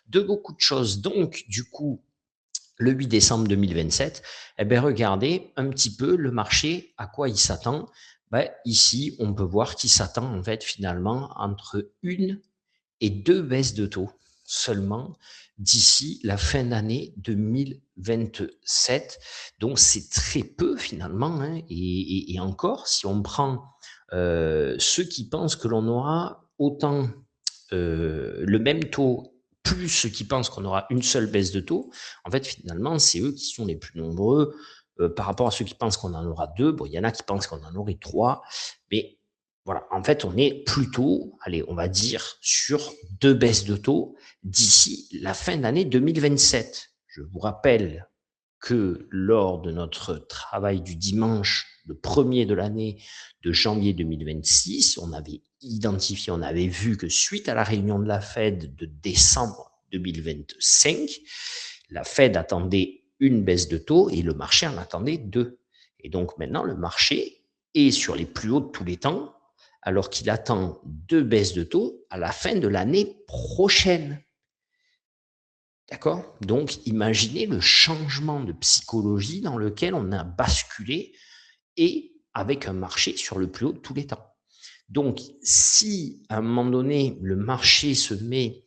de beaucoup de choses. Donc, du coup, le 8 décembre 2027, eh bien, regardez un petit peu le marché, à quoi il s'attend. Ici, on peut voir qu'il s'attend en fait finalement entre une et deux baisses de taux seulement d'ici la fin d'année 2027. Donc, c'est très peu finalement. Hein, et encore, si on prend ceux qui pensent que l'on aura autant le même taux, plus ceux qui pensent qu'on aura une seule baisse de taux, en fait, finalement, c'est eux qui sont les plus nombreux par rapport à ceux qui pensent qu'on en aura deux. Bon, il y en a qui pensent qu'on en aurait trois, mais voilà, en fait, on est plutôt, allez, on va dire, sur deux baisses de taux d'ici la fin d'année 2027. Je vous rappelle que lors de notre travail du dimanche, le premier de l'année de janvier 2026, on avait identifié, on avait vu que suite à la réunion de la Fed de décembre 2025, la Fed attendait une baisse de taux et le marché en attendait deux. Et donc maintenant, le marché est sur les plus hauts de tous les temps, alors qu'il attend 2 baisses de taux à la fin de l'année prochaine. D'accord? Donc, imaginez le changement de psychologie dans lequel on a basculé et avec un marché sur le plus haut de tous les temps. Donc, si à un moment donné, le marché se met,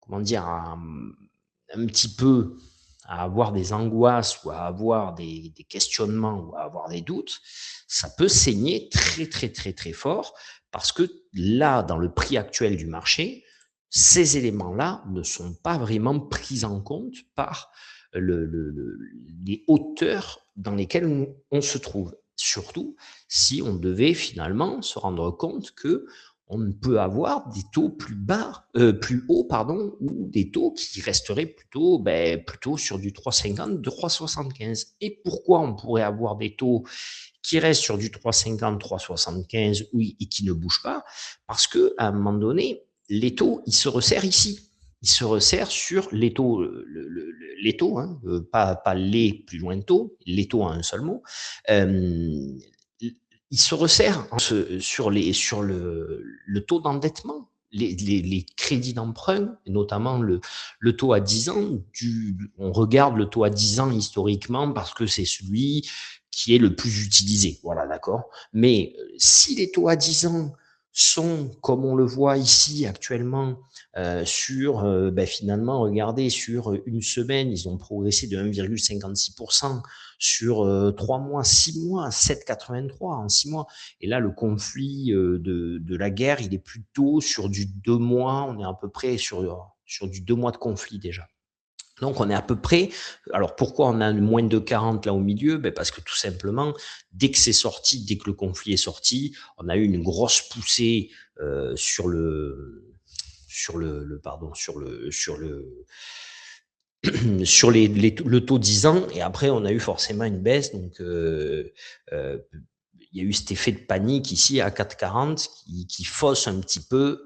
comment dire, un petit peu à avoir des angoisses ou à avoir des questionnements ou à avoir des doutes, ça peut saigner très, très, très, très fort parce que là, dans le prix actuel du marché, ces éléments-là ne sont pas vraiment pris en compte par les hauteurs dans lesquelles on se trouve. Surtout si on devait finalement se rendre compte que on ne peut avoir des taux plus bas, plus hauts, pardon, ou des taux qui resteraient plutôt sur du 3,50, 3,75. Et pourquoi on pourrait avoir des taux qui restent sur du 3,50, 3,75, oui, et qui ne bougent pas? Parce que à un moment donné, les taux, ils se resserrent ici. Ils se resserrent sur les taux, les taux, hein, pas les plus loin de taux, les taux en un seul mot. Euh, il se resserre sur le taux d'endettement, les crédits d'emprunt, notamment le taux à 10 ans. On regarde le taux à 10 ans historiquement parce que c'est celui qui est le plus utilisé. Voilà, d'accord. Mais si les taux à 10 ans sont, comme on le voit ici actuellement, finalement, regardez, sur une semaine, ils ont progressé de 1,56%, sur 3 mois, 6 mois, 7,83 en 6 mois. Et là, le conflit de la guerre, il est plutôt sur du 2 mois, on est à peu près sur du 2 mois de conflit déjà. Donc, on est à peu près. Alors, pourquoi on a moins de 40 là au milieu? Parce que tout simplement, dès que c'est sorti, dès que le conflit est sorti, on a eu une grosse poussée sur le taux 10 ans, et après, on a eu forcément une baisse. Donc, il y a eu cet effet de panique ici à 4,40 qui fausse un petit peu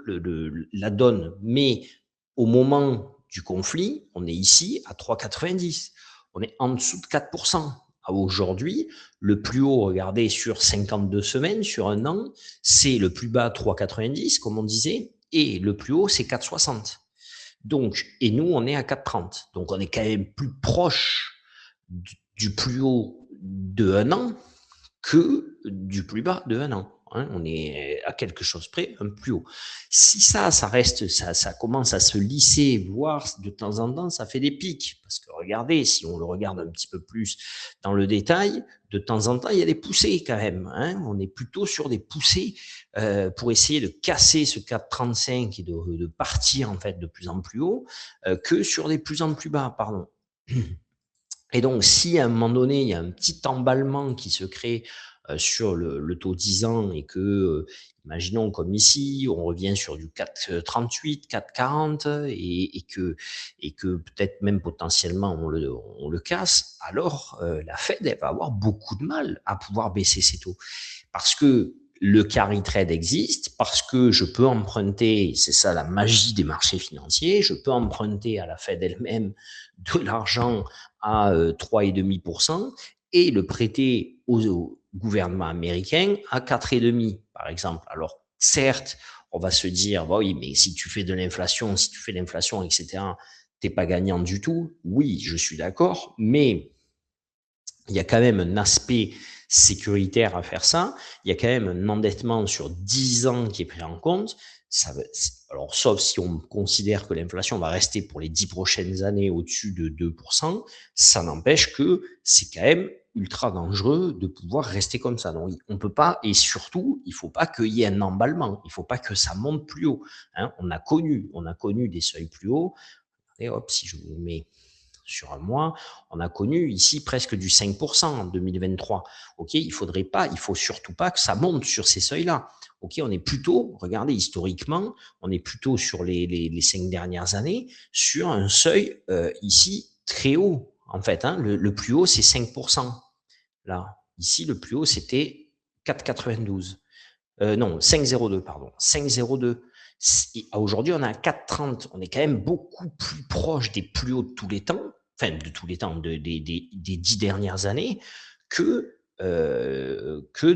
la donne. Mais au moment du conflit, on est ici à 3,90. On est en dessous de 4%. Aujourd'hui, le plus haut, regardez, sur 52 semaines, sur un an, c'est le plus bas 3,90, comme on disait, et le plus haut, c'est 4,60. Donc, et nous, on est à 4,30. Donc, on est quand même plus proche du plus haut de un an que du plus bas de un an. Hein. On est à quelque chose près, un plus haut. Si ça reste, ça commence à se lisser, voire de temps en temps, ça fait des pics. Parce que regardez, si on le regarde un petit peu plus dans le détail, de temps en temps, il y a des poussées quand même. Hein. On est plutôt sur des poussées pour essayer de casser ce 4,35 et de partir en fait de plus en plus haut que sur des plus en plus bas, pardon. Et donc, si à un moment donné, il y a un petit emballement qui se crée sur le taux 10 ans et que, imaginons comme ici, on revient sur du 4,38, 4,40 et que peut-être même potentiellement on le casse, alors la Fed, elle va avoir beaucoup de mal à pouvoir baisser ses taux. Parce que le carry trade existe, parce que je peux emprunter, c'est ça la magie des marchés financiers, je peux emprunter à la Fed elle-même de l'argent à 3,5% et le prêter au gouvernement américain à 4,5%, par exemple. Alors, certes, on va se dire, bah oui, mais si tu fais de l'inflation, si tu fais l'inflation, etc., t'es pas gagnant du tout. Oui, je suis d'accord, mais il y a quand même un aspect sécuritaire à faire ça. Il y a quand même un endettement sur 10 ans qui est pris en compte. Alors, sauf si on considère que l'inflation va rester pour les 10 prochaines années au-dessus de 2%, ça n'empêche que c'est quand même ultra dangereux de pouvoir rester comme ça. Donc, on peut pas, et surtout, il faut pas qu'il y ait un emballement. Il faut pas que ça monte plus haut. Hein. On a connu des seuils plus hauts. Et hop, si je vous mets sur un mois, on a connu ici presque du 5% en 2023. Ok, il faut surtout pas que ça monte sur ces seuils-là. Ok, on est plutôt, regardez historiquement, on est plutôt sur les 5 dernières années sur un seuil ici très haut. En fait, hein, le plus haut c'est 5%. Là, ici le plus haut c'était 4,92. Non, 5,02, pardon. 5,02. Aujourd'hui, on est à 4,30. On est quand même beaucoup plus proche des plus hauts de tous les temps, enfin de tous les temps, des 10 dernières années, que que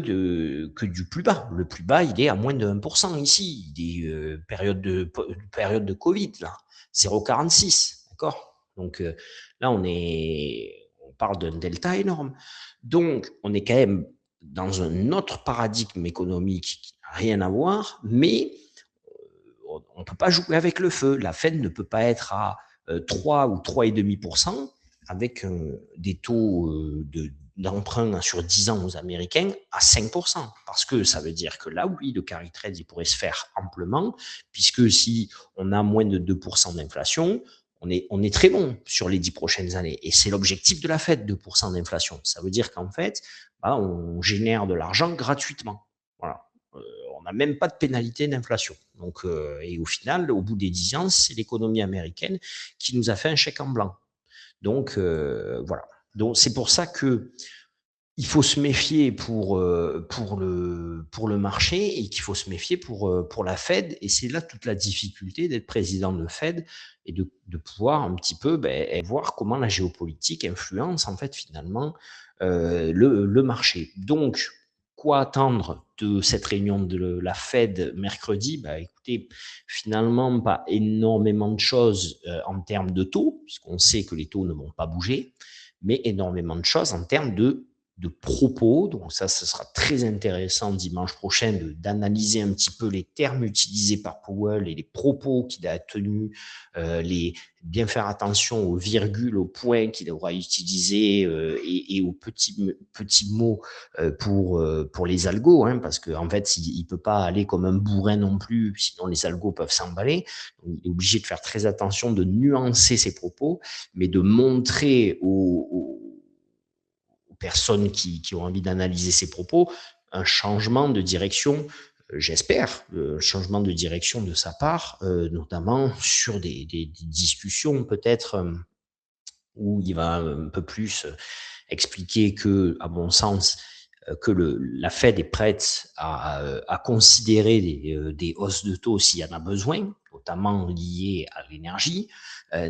du plus bas. Le plus bas, il est à moins de 1% ici. Il est période de Covid, là, 0,46, d'accord. Donc là, on parle d'un delta énorme. Donc, on est quand même dans un autre paradigme économique qui n'a rien à voir, mais on ne peut pas jouer avec le feu. La Fed ne peut pas être à 3 ou 3,5% avec des taux d'emprunt sur 10 ans aux Américains à 5%. Parce que ça veut dire que là, oui, le carry trade, il pourrait se faire amplement, puisque si on a moins de 2% d'inflation, on est très bon sur les 10 prochaines années. Et c'est l'objectif de la Fed, 2% d'inflation. Ça veut dire qu'en fait, bah, on génère de l'argent gratuitement. Voilà. On n'a même pas de pénalité d'inflation. Donc, et au final, au bout des 10 ans, c'est l'économie américaine qui nous a fait un chèque en blanc. Donc, voilà. Donc, c'est pour ça que il faut se méfier pour le marché et qu'il faut se méfier pour la Fed. Et c'est là toute la difficulté d'être président de Fed et de pouvoir un petit peu voir comment la géopolitique influence en fait finalement le marché. Donc, quoi attendre de cette réunion de la Fed mercredi? Bah, écoutez, finalement, pas énormément de choses en termes de taux, puisqu'on sait que les taux ne vont pas bouger, mais énormément de choses en termes de propos. Donc ça, ce sera très intéressant dimanche prochain d'analyser un petit peu les termes utilisés par Powell et les propos qu'il a tenus, bien faire attention aux virgules, aux points qu'il aura utilisés et aux petits mots pour les algos, hein, parce qu'en fait, il ne peut pas aller comme un bourrin non plus, sinon les algos peuvent s'emballer. Donc, il est obligé de faire très attention, de nuancer ses propos, mais de montrer aux personnes qui ont envie d'analyser ses propos un changement de direction, j'espère, un changement de direction de sa part, notamment sur des discussions peut-être où il va un peu plus expliquer que, à mon sens, que la Fed est prête à considérer des hausses de taux s'il y en a besoin, notamment liées à l'énergie,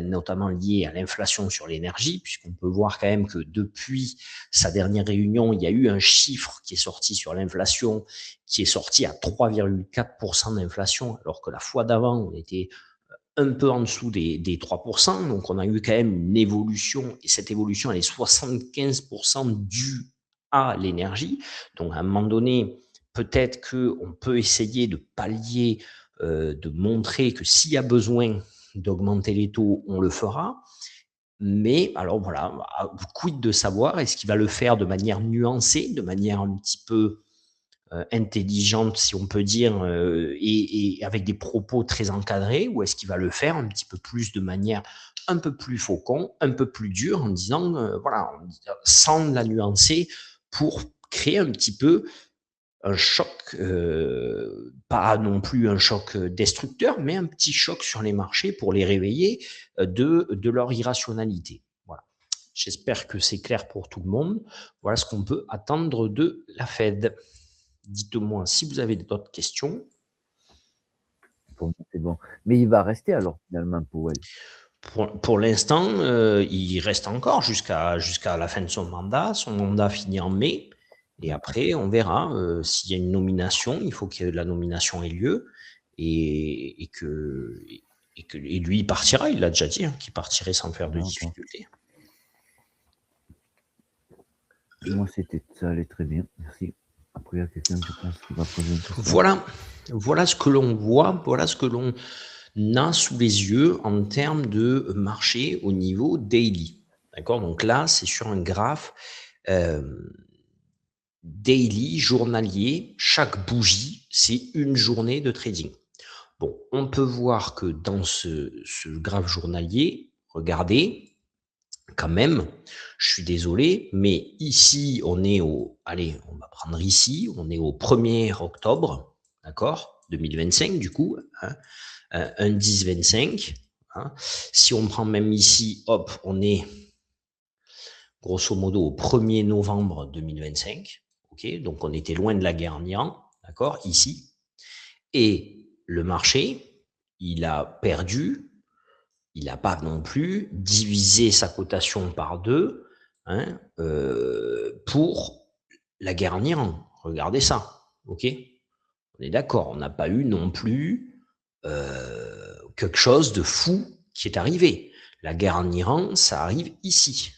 notamment liées à l'inflation sur l'énergie, puisqu'on peut voir quand même que depuis sa dernière réunion, il y a eu un chiffre qui est sorti sur l'inflation, qui est sorti à 3,4% d'inflation, alors que la fois d'avant, on était un peu en dessous des 3%. Donc, on a eu quand même une évolution, et cette évolution, elle est 75% due à l'énergie. Donc, à un moment donné, peut-être qu'on peut essayer de pallier, de montrer que s'il y a besoin d'augmenter les taux, on le fera. Mais alors voilà, quid de savoir, est-ce qu'il va le faire de manière nuancée, de manière un petit peu intelligente, si on peut dire, et avec des propos très encadrés, ou est-ce qu'il va le faire un petit peu plus de manière un peu plus faucon, un peu plus dur, en disant, voilà, sans la nuancer, pour créer un petit peu un choc, pas non plus un choc destructeur, mais un petit choc sur les marchés pour les réveiller de leur irrationalité. Voilà. J'espère que c'est clair pour tout le monde. Voilà ce qu'on peut attendre de la Fed. Dites-moi si vous avez d'autres questions. Pour moi, c'est bon. Mais il va rester alors, finalement, Powell. Pour l'instant, il reste encore jusqu'à la fin de son mandat. Son mandat finit en mai. Et après, on verra s'il y a une nomination. Il faut que la nomination ait lieu. Et lui, il partira. Il l'a déjà dit, hein, qu'il partirait sans faire de difficultés. Moi, ça allait très bien. Merci. Après, il y a quelqu'un, je pense, qui va poser une question. Voilà ce que l'on voit. Voilà ce que l'on a sous les yeux en termes de marché au niveau daily. D'accord? Donc là, c'est sur un graphe daily, journalier. Chaque bougie, c'est une journée de trading. Bon, on peut voir que dans ce graphe journalier, regardez, quand même, je suis désolé, mais ici, on est allez, on va prendre ici, on est au 1er octobre, d'accord, 2025 du coup, hein, un 10-25. Hein. Si on prend même ici, hop, on est grosso modo au 1er novembre 2025. Ok, donc on était loin de la guerre en Iran, d'accord, ici. Et le marché, il a perdu, il n'a pas non plus divisé sa cotation par deux, hein, pour la guerre en Iran. Regardez ça, ok? On est d'accord, on n'a pas eu non plus quelque chose de fou qui est arrivé. La guerre en Iran, ça arrive ici,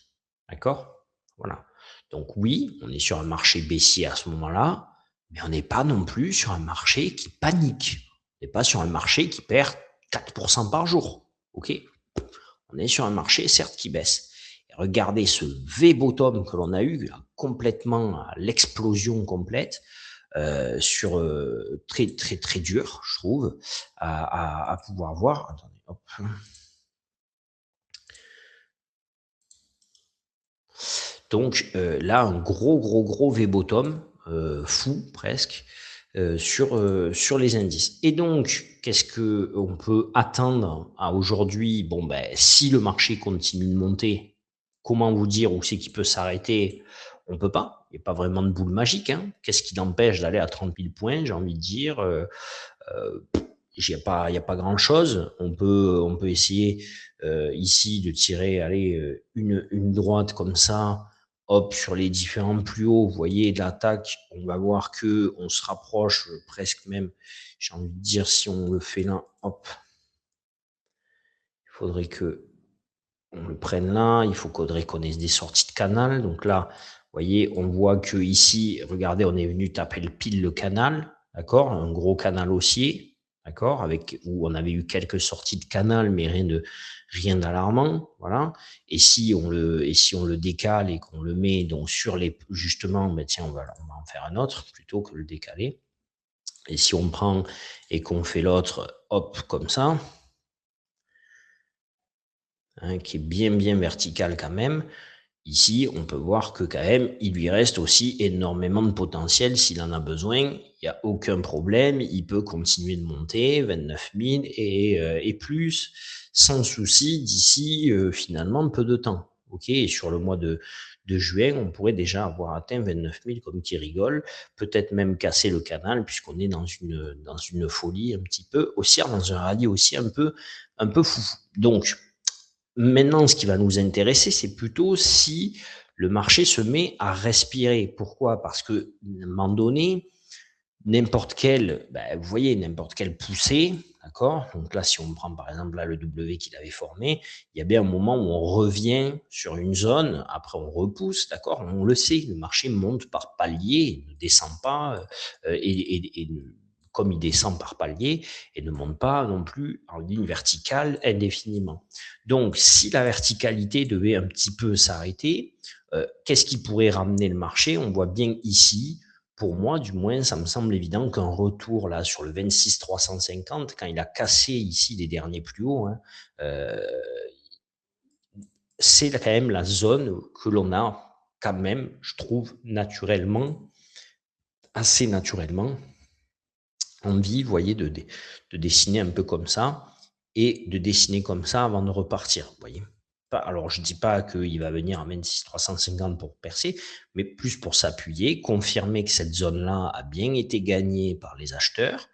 d'accord? Voilà. Donc oui, on est sur un marché baissier à ce moment-là, mais on n'est pas non plus sur un marché qui panique. On n'est pas sur un marché qui perd 4% par jour, ok? On est sur un marché, certes, qui baisse. Et regardez ce V-bottom que l'on a eu, là, complètement à l'explosion complète, sur très très très dur, je trouve, à pouvoir voir. Attendez, hop. Donc là, un gros V-bottom, fou presque, sur les indices. Et donc, qu'est-ce que on peut attendre à aujourd'hui? Bon, ben, si le marché continue de monter, comment vous dire où c'est qu'il peut s'arrêter? On peut pas. Il n'y a pas vraiment de boule magique. Hein. Qu'est-ce qui l'empêche d'aller à 30 000 points? J'ai envie de dire. Il y a pas grand-chose. On peut essayer ici de tirer, allez, une droite comme ça, hop, sur les différents plus hauts. Vous voyez, de l'attaque, on va voir que on se rapproche presque même. J'ai envie de dire, si on le fait là, hop, il faudrait que on le prenne là. Il faudrait qu'on ait des sorties de canal. Donc là, vous voyez, on voit que ici, regardez, on est venu taper pile le canal, d'accord, un gros canal haussier, d'accord, avec où on avait eu quelques sorties de canal, mais rien d'alarmant, voilà. Et si on le décale et qu'on le met donc sur les, justement, ben tiens, on va en faire un autre plutôt que le décaler. Et si on prend et qu'on fait l'autre, hop, comme ça, hein, qui est bien vertical quand même. Ici, on peut voir que quand même, il lui reste aussi énormément de potentiel s'il en a besoin. Il n'y a aucun problème. Il peut continuer de monter 29 000 et plus sans souci d'ici finalement peu de temps. Ok, et sur le mois de juin, on pourrait déjà avoir atteint 29 000 comme qui rigole, peut-être même casser le canal puisqu'on est dans une folie un petit peu haussière, dans un rallye aussi un peu fou. Donc, maintenant, ce qui va nous intéresser, c'est plutôt si le marché se met à respirer. Pourquoi? Parce qu'à un moment donné, n'importe quelle, ben, vous voyez, n'importe quelle poussée, d'accord? Donc là, si on prend par exemple là le W qu'il avait formé, il y a bien un moment où on revient sur une zone, après on repousse, d'accord? On le sait, le marché monte par palier, il ne descend pas, comme il descend par palier, et ne monte pas non plus en ligne verticale indéfiniment. Donc, si la verticalité devait un petit peu s'arrêter, qu'est-ce qui pourrait ramener le marché? On voit bien ici, pour moi, du moins, ça me semble évident qu'un retour là sur le 26 350, quand il a cassé ici les derniers plus hauts, hein, euh, c'est quand même la zone que l'on a quand même, je trouve, naturellement, assez naturellement, envie, vous voyez, de dessiner un peu comme ça et de dessiner comme ça avant de repartir, vous voyez. Alors, je ne dis pas qu'il va venir à 26 350 pour percer, mais plus pour s'appuyer, confirmer que cette zone-là a bien été gagnée par les acheteurs.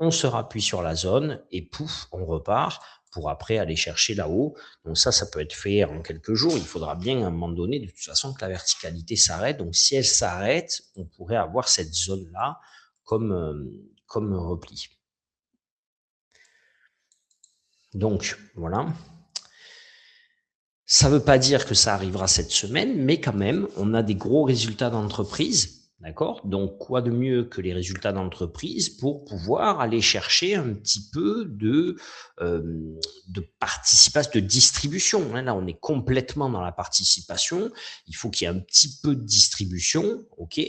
On se rappuie sur la zone et pouf, on repart pour après aller chercher là-haut. Donc ça peut être fait en quelques jours. Il faudra bien à un moment donné, de toute façon, que la verticalité s'arrête. Donc si elle s'arrête, on pourrait avoir cette zone-là comme repli. Donc voilà. Ça ne veut pas dire que ça arrivera cette semaine, mais quand même, on a des gros résultats d'entreprise. D'accord? Donc, quoi de mieux que les résultats d'entreprise pour pouvoir aller chercher un petit peu de participation, de distribution. Là, on est complètement dans la participation. Il faut qu'il y ait un petit peu de distribution. OK?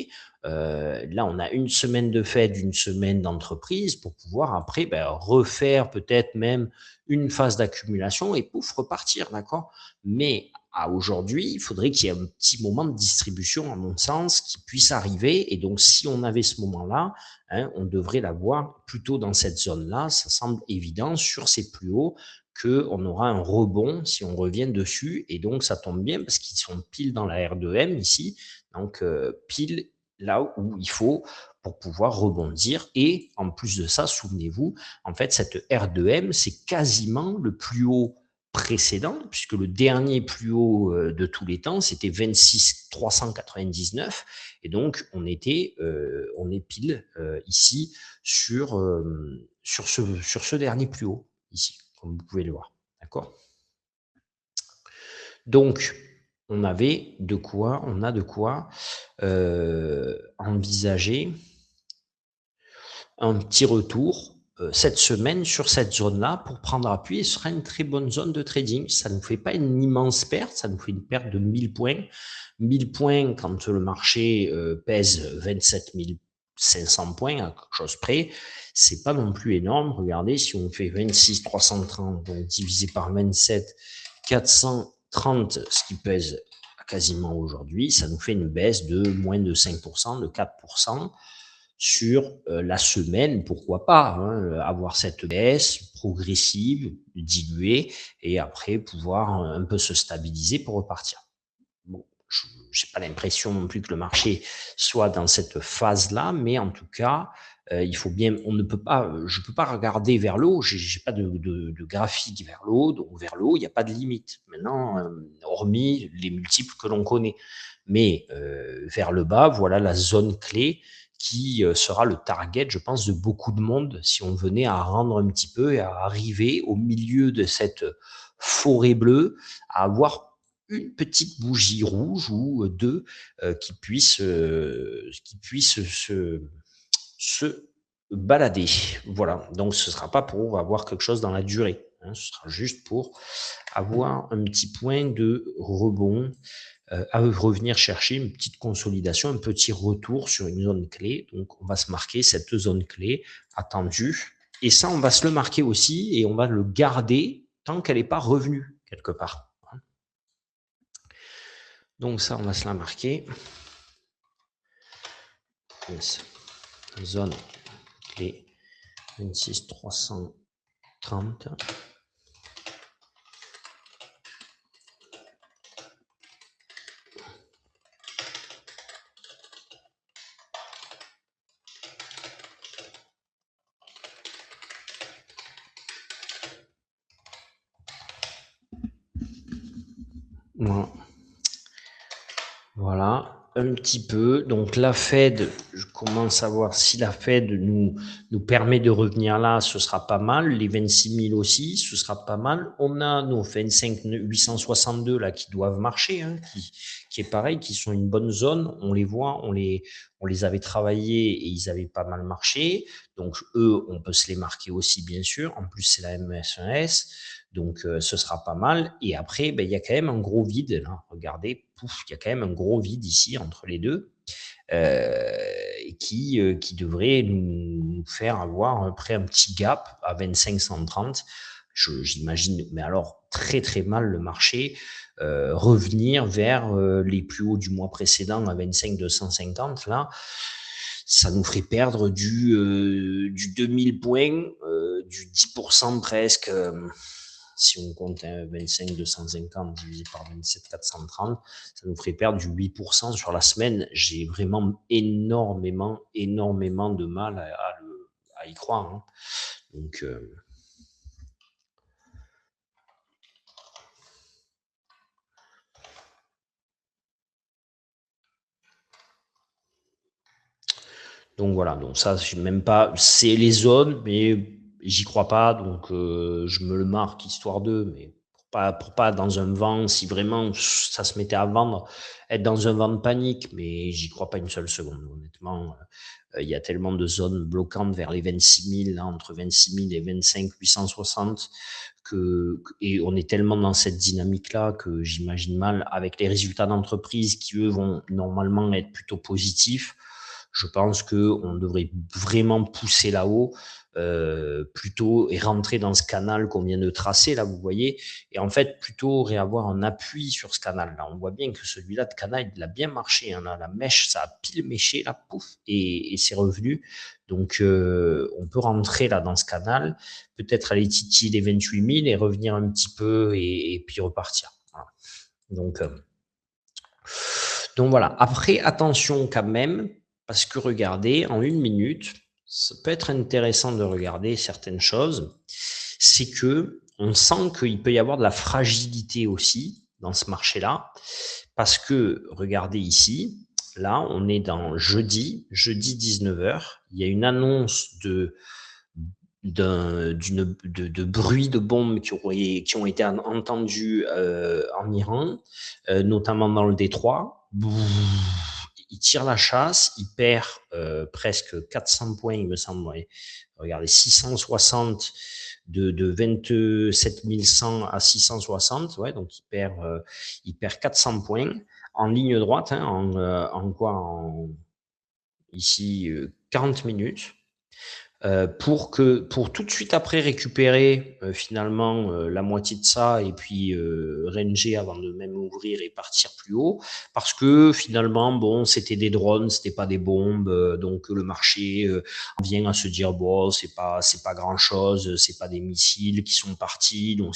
Là, on a une semaine de fête, une semaine d'entreprise pour pouvoir après refaire peut-être même une phase d'accumulation et pouf, repartir. D'accord? Mais à aujourd'hui, il faudrait qu'il y ait un petit moment de distribution, à mon sens, qui puisse arriver. Et donc, si on avait ce moment-là, hein, on devrait l'avoir plutôt dans cette zone-là. Ça semble évident sur ces plus hauts qu'on aura un rebond si on revient dessus. Et donc, ça tombe bien parce qu'ils sont pile dans la R2M ici. Donc, pile là où il faut pour pouvoir rebondir. Et en plus de ça, souvenez-vous, en fait, cette R2M, c'est quasiment le plus haut précédent, puisque le dernier plus haut de tous les temps, c'était 26 399, et donc on est pile ici sur ce dernier plus haut, ici, comme vous pouvez le voir. D'accord? Donc, on a de quoi envisager un petit retour cette semaine sur cette zone-là pour prendre appui, et ce sera une très bonne zone de trading. Ça ne nous fait pas une immense perte, ça nous fait une perte de 1000 points. 1000 points quand le marché pèse 27 500 points à quelque chose près, c'est pas non plus énorme. Regardez, si on fait 26 330, donc divisé par 27, 430, ce qui pèse quasiment aujourd'hui, ça nous fait une baisse de moins de 5%, de 4%. Sur la semaine, pourquoi pas, hein, avoir cette baisse progressive, diluée, et après pouvoir un peu se stabiliser pour repartir. Bon, je n'ai pas l'impression non plus que le marché soit dans cette phase-là, mais en tout cas, il faut bien, on ne peut pas, je ne peux pas regarder vers le haut, j'ai pas de graphique vers le haut, donc vers le haut, il n'y a pas de limite. Maintenant, hormis les multiples que l'on connaît. Mais vers le bas, voilà la zone clé qui sera le target, je pense, de beaucoup de monde si on venait à rendre un petit peu et à arriver au milieu de cette forêt bleue, à avoir une petite bougie rouge ou deux qui puissent se balader. Voilà, donc ce ne sera pas pour avoir quelque chose dans la durée, hein, ce sera juste pour avoir un petit point de rebond, à revenir chercher une petite consolidation, un petit retour sur une zone clé. Donc, on va se marquer cette zone clé attendue. Et ça, on va se le marquer aussi et on va le garder tant qu'elle n'est pas revenue quelque part. Donc, ça, on va se la marquer. Zone clé 26 330. Voilà. Voilà, un petit peu. Donc la Fed, je commence à voir si la Fed nous permet de revenir là, ce sera pas mal. Les 26 000 aussi, ce sera pas mal. On a nos 25 862 là qui doivent marcher, hein, qui est pareil, qui sont une bonne zone. On les voit, on les avait travaillés et ils avaient pas mal marché. Donc eux, on peut se les marquer aussi, bien sûr. En plus, c'est la MS1S. Donc, ce sera pas mal. Et après, il y a quand même un gros vide. Là. Regardez, pouf, il y a quand même un gros vide ici entre les deux qui devrait nous faire avoir après un petit gap à 2530. J'imagine, mais alors très très mal le marché, revenir vers les plus hauts du mois précédent à 25 250. Là, ça nous ferait perdre du 2000 points, du 10% presque. Si on compte 25 250 divisé par 27 430, ça nous ferait perdre du 8% sur la semaine. J'ai vraiment énormément de mal à y croire. Hein. Donc, voilà, donc ça, je même pas, c'est les zones, mais j'y crois pas, donc je me le marque histoire d'eux, mais pour pas dans un vent, si vraiment ça se mettait à vendre, être dans un vent de panique, mais j'y crois pas une seule seconde, honnêtement. Il y a tellement de zones bloquantes vers les 26 000, là, entre 26 000 et 25 860, et on est tellement dans cette dynamique-là que j'imagine mal, avec les résultats d'entreprise qui, eux, vont normalement être plutôt positifs. Je pense qu'on devrait vraiment pousser là-haut plutôt et rentrer dans ce canal qu'on vient de tracer, là, vous voyez, et en fait, plutôt réavoir un appui sur ce canal-là. On voit bien que celui-là de canal, il a bien marché. Hein, là, la mèche, ça a pile méché, là, pouf, et c'est revenu. Donc, on peut rentrer là dans ce canal, peut-être aller titiller les 28 000 et revenir un petit peu et puis repartir. Voilà. Donc voilà. Après, attention quand même, parce que regardez, en une minute, ça peut être intéressant de regarder certaines choses. C'est que on sent qu'il peut y avoir de la fragilité aussi dans ce marché-là, parce que, regardez ici, là, on est dans jeudi 19h, il y a une annonce de bruits de bombes qui ont été entendus en Iran, notamment dans le Détroit. Il tire la chasse, il perd presque 400 points, il me semble. Ouais. Regardez, 660 de 27 100 à 660, ouais, donc il perd 400 points en ligne droite, hein, ici 40 minutes. Pour tout de suite après récupérer finalement la moitié de ça et puis ranger avant de même ouvrir et partir plus haut, parce que finalement bon, c'était des drones, c'était pas des bombes, donc le marché vient à se dire bon, c'est pas grand chose, c'est pas des missiles qui sont partis, donc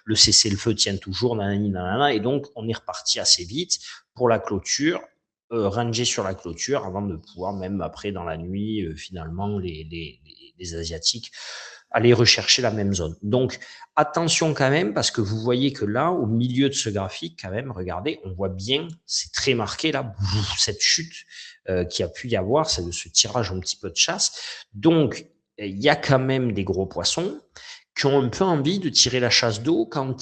le cessez-le-feu tient toujours, nanani, nanana, et donc on est reparti assez vite pour la clôture. Ranger sur la clôture avant de pouvoir, même après dans la nuit, finalement, les Asiatiques aller rechercher la même zone. Donc, attention quand même, parce que vous voyez que là, au milieu de ce graphique, quand même, regardez, on voit bien, c'est très marqué là, cette chute qu'il y a pu y avoir, c'est de ce tirage un petit peu de chasse. Donc, il y a quand même des gros poissons qui ont un peu envie de tirer la chasse d'eau quand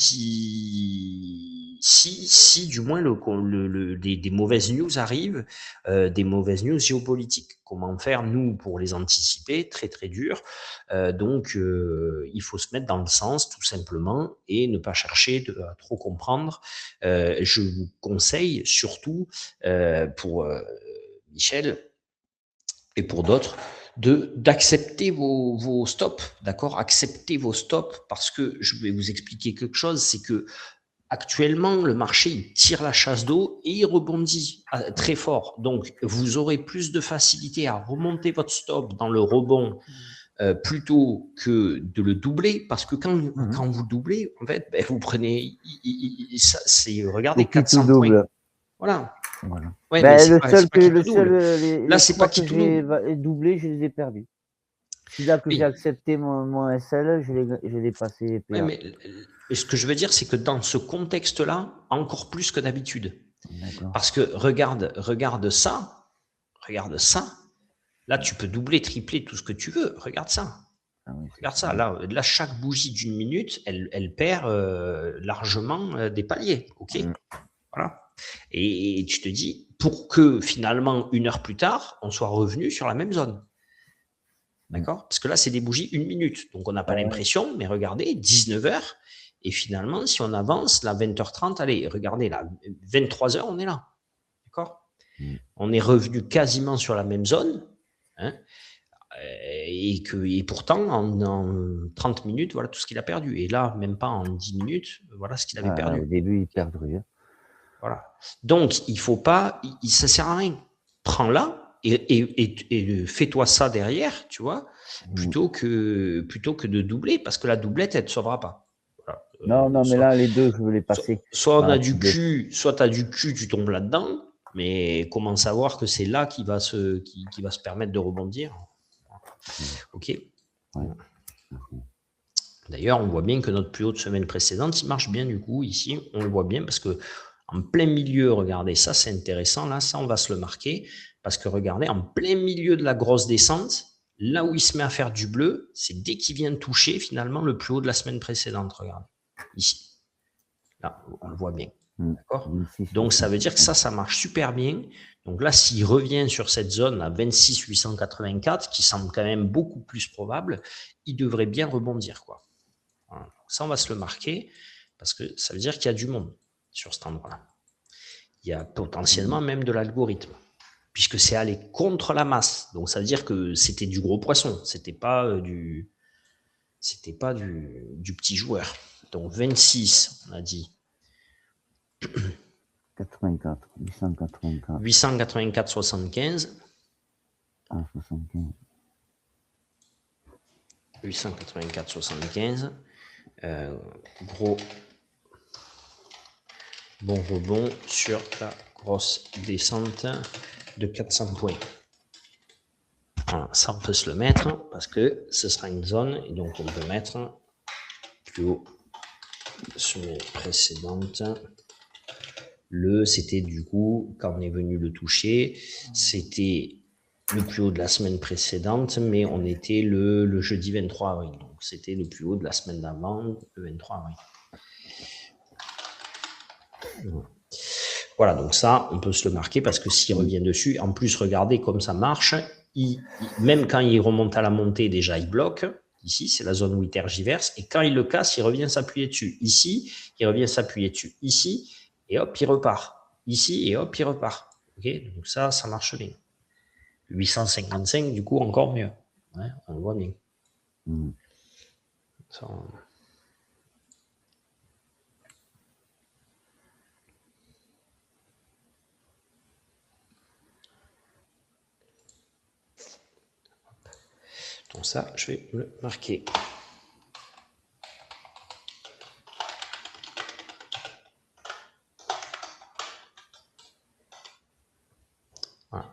si du moins des mauvaises news arrivent, des mauvaises news géopolitiques. Comment faire, nous, pour les anticiper? Très, très dur. Donc, il faut se mettre dans le sens, tout simplement, et ne pas chercher à trop comprendre. Je vous conseille, surtout, pour Michel et pour d'autres, d'accepter vos stops, d'accord? Acceptez vos stops, parce que je vais vous expliquer quelque chose, c'est que actuellement, le marché il tire la chasse d'eau et il rebondit très fort. Donc, vous aurez plus de facilité à remonter votre stop dans le rebond plutôt que de le doubler, parce que quand vous doublez, en fait, ben, vous prenez, regardez, 400 points. Voilà. Ouais, ben, les c'est trois pas que j'ai doublés, je les ai perdus. Celui-là que j'ai accepté mon SL, je l'ai passé PA. Ouais, mais ce que je veux dire, c'est que dans ce contexte-là, encore plus que d'habitude. Parce que regarde ça. Là, tu peux doubler, tripler tout ce que tu veux. Regarde ça. Regarde ça. Là, chaque bougie d'une minute, elle perd largement des paliers. OK? Voilà. Et tu te dis, pour que finalement, 1 heure plus tard, on soit revenu sur la même zone. D'accord? Parce que là, c'est des bougies 1 minute. Donc, on n'a pas l'impression, mais regardez, 19h. Et finalement, si on avance, là, 20h30, allez, regardez, là, 23h, on est là. D'accord? On est revenu quasiment sur la même zone. Hein, et pourtant, en 30 minutes, voilà tout ce qu'il a perdu. Et là, même pas en 10 minutes, voilà ce qu'il avait perdu. Au début, il perd rien. Voilà. Donc, il faut pas, ça sert à rien. Prends-la et fais-toi ça derrière, tu vois, plutôt que de doubler, parce que la doublette, elle ne te sauvera pas. Voilà. Non, mais là, les deux, je veux les passer. Soit on a du cul, soit tu as du cul, tu tombes là-dedans, mais comment savoir que c'est là qui va se permettre de rebondir? OK. D'ailleurs, on voit bien que notre plus haute semaine précédente, il marche bien du coup, ici, on le voit bien, parce que en plein milieu, regardez, ça c'est intéressant, là, ça on va se le marquer, parce que regardez, en plein milieu de la grosse descente, là où il se met à faire du bleu, c'est dès qu'il vient toucher finalement le plus haut de la semaine précédente, regardez, ici. Là, on le voit bien. D'accord? Donc, ça veut dire que ça marche super bien. Donc là, s'il revient sur cette zone à 26 884, qui semble quand même beaucoup plus probable, il devrait bien rebondir, quoi. Voilà. Donc ça, on va se le marquer, parce que ça veut dire qu'il y a du monde sur cet endroit-là. Il y a potentiellement même de l'algorithme, puisque c'est aller contre la masse. Donc, ça veut dire que c'était du gros poisson. C'était pas du petit joueur. Donc, 26, on a dit. 84, 884. 884, 75. 75. 884, 75. Gros bon rebond sur la grosse descente de 400 points. Voilà, ça on peut se le mettre parce que ce sera une zone et donc on peut mettre plus haut semaine précédente. C'était du coup, quand on est venu le toucher, c'était le plus haut de la semaine précédente, mais on était le jeudi 23 avril. Donc, c'était le plus haut de la semaine d'avant, le 23 avril. Voilà, donc ça, on peut se le marquer parce que s'il revient dessus, en plus, regardez comme ça marche. Même quand il remonte à la montée, déjà, il bloque. Ici, c'est la zone où il tergiverse. Et quand il le casse, il revient s'appuyer dessus. Ici, il revient s'appuyer dessus. Ici, et hop, il repart. Ici, et hop, il repart. Ok, donc ça marche bien. 855, du coup, encore mieux. Ouais, on le voit bien. Ça, donc ça, je vais le marquer. Voilà.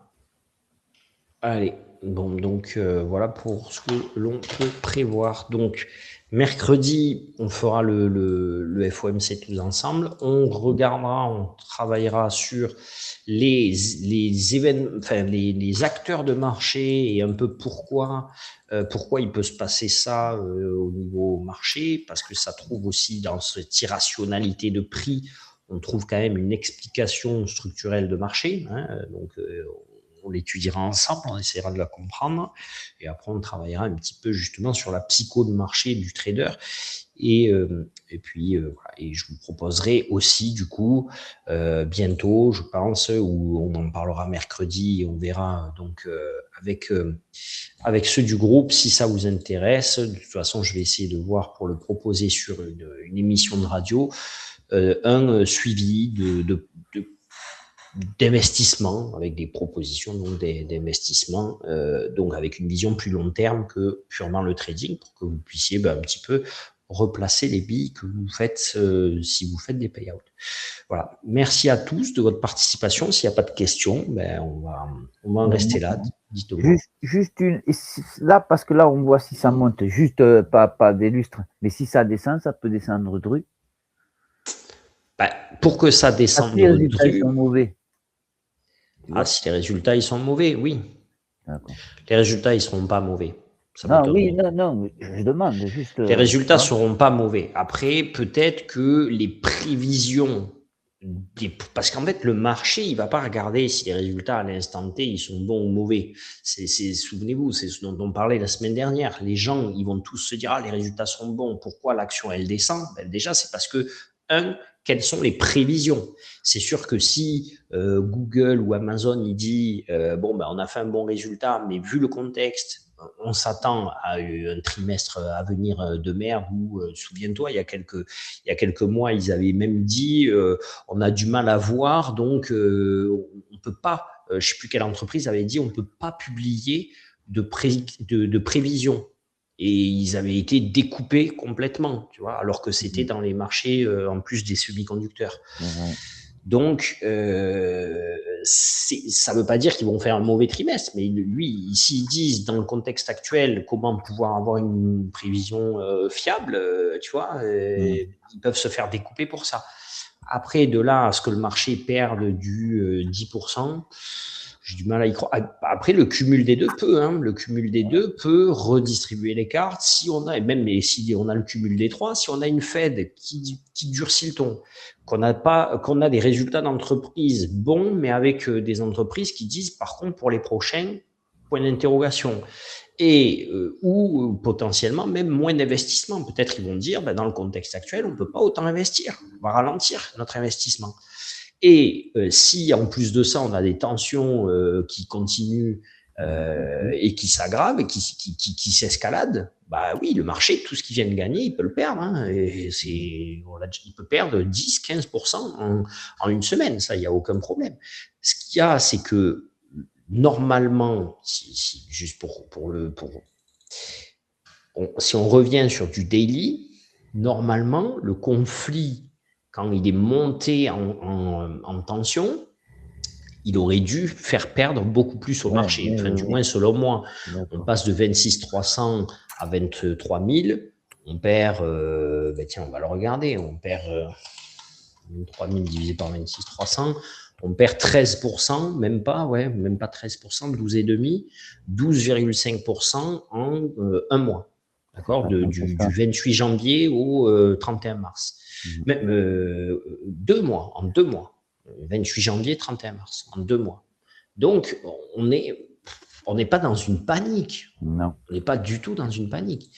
Allez, bon, donc voilà pour ce que l'on peut prévoir. Donc, mercredi, on fera le FOMC tous ensemble. On regardera, on travaillera sur les événements, enfin les acteurs de marché et un peu pourquoi il peut se passer ça au niveau marché, parce que ça trouve aussi dans cette irrationalité de prix, on trouve quand même une explication structurelle de marché. Donc on l'étudiera ensemble, on essaiera de la comprendre, et après on travaillera un petit peu justement sur la psycho de marché du trader. Et puis voilà. Et je vous proposerai aussi du coup bientôt, je pense, où on en parlera mercredi et on verra donc avec ceux du groupe si ça vous intéresse. De toute façon, je vais essayer de voir pour le proposer sur une émission de radio, un suivi d'investissement avec des propositions donc d'investissement, donc avec une vision plus long terme que purement le trading, pour que vous puissiez un petit peu replacer les billes que vous faites si vous faites des payouts. Voilà. Merci à tous de votre participation. S'il n'y a pas de questions, on va en rester là. Dites-moi. Juste là, parce que là, on voit si ça monte, juste pas des lustres, mais si ça descend, ça peut descendre dru. Pour que ça descende si les résultats sont mauvais. Si les résultats ils sont mauvais, oui. Les résultats ils seront pas mauvais. Non, je demande juste. Les résultats seront pas mauvais. Après, peut-être que les prévisions, parce qu'en fait, le marché, il va pas regarder si les résultats à l'instant T, ils sont bons ou mauvais. Souvenez-vous, c'est ce dont on parlait la semaine dernière. Les gens, ils vont tous se dire, les résultats sont bons. Pourquoi l'action, elle descend? Déjà, c'est parce que, quelles sont les prévisions? C'est sûr que si Google ou Amazon, il dit, on a fait un bon résultat, mais vu le contexte, on s'attend à un trimestre à venir de merde où, souviens-toi, il y a quelques mois, ils avaient même dit on a du mal à voir, donc on peut pas, je ne sais plus quelle entreprise avait dit, on ne peut pas publier de prévisions. Et ils avaient été découpés complètement, tu vois, alors que c'était dans les marchés en plus des semi-conducteurs. Donc, ça ne veut pas dire qu'ils vont faire un mauvais trimestre, mais lui, s'ils disent dans le contexte actuel comment pouvoir avoir une prévision fiable, tu vois, ils peuvent se faire découper pour ça. Après, de là à ce que le marché perde du 10%, j'ai du mal à y croire. Après, le cumul des deux peut redistribuer les cartes. Si on a, même si on a le cumul des trois, si on a une Fed qui durcit le ton, qu'on a des résultats d'entreprise bons, mais avec des entreprises qui disent, par contre, pour les prochains, point d'interrogation. Et ou potentiellement même moins d'investissement. Peut-être ils vont dire, dans le contexte actuel, on ne peut pas autant investir, on va ralentir notre investissement. Et si en plus de ça, on a des tensions qui continuent et qui s'aggravent et qui s'escaladent, oui, le marché, tout ce qu'il vient de gagner, il peut le perdre. Et il peut perdre 10-15% en une semaine, ça, il n'y a aucun problème. Ce qu'il y a, c'est que normalement, juste si on revient sur du daily, normalement, le conflit, quand il est monté en tension, il aurait dû faire perdre beaucoup plus au marché. Enfin, du moins, selon moi, on passe de 26 300 à 23 000. on perd, tiens, on va le regarder, on perd 3000 divisé par 26, 300, on perd 13%, même pas 13%, 12,5, 12,5% en un mois. D'accord, du 28 janvier au 31 mars. Même 2 mois, en 2 mois. 28 janvier, 31 mars, en 2 mois. Donc, on n'est pas dans une panique. Non. On n'est pas du tout dans une panique.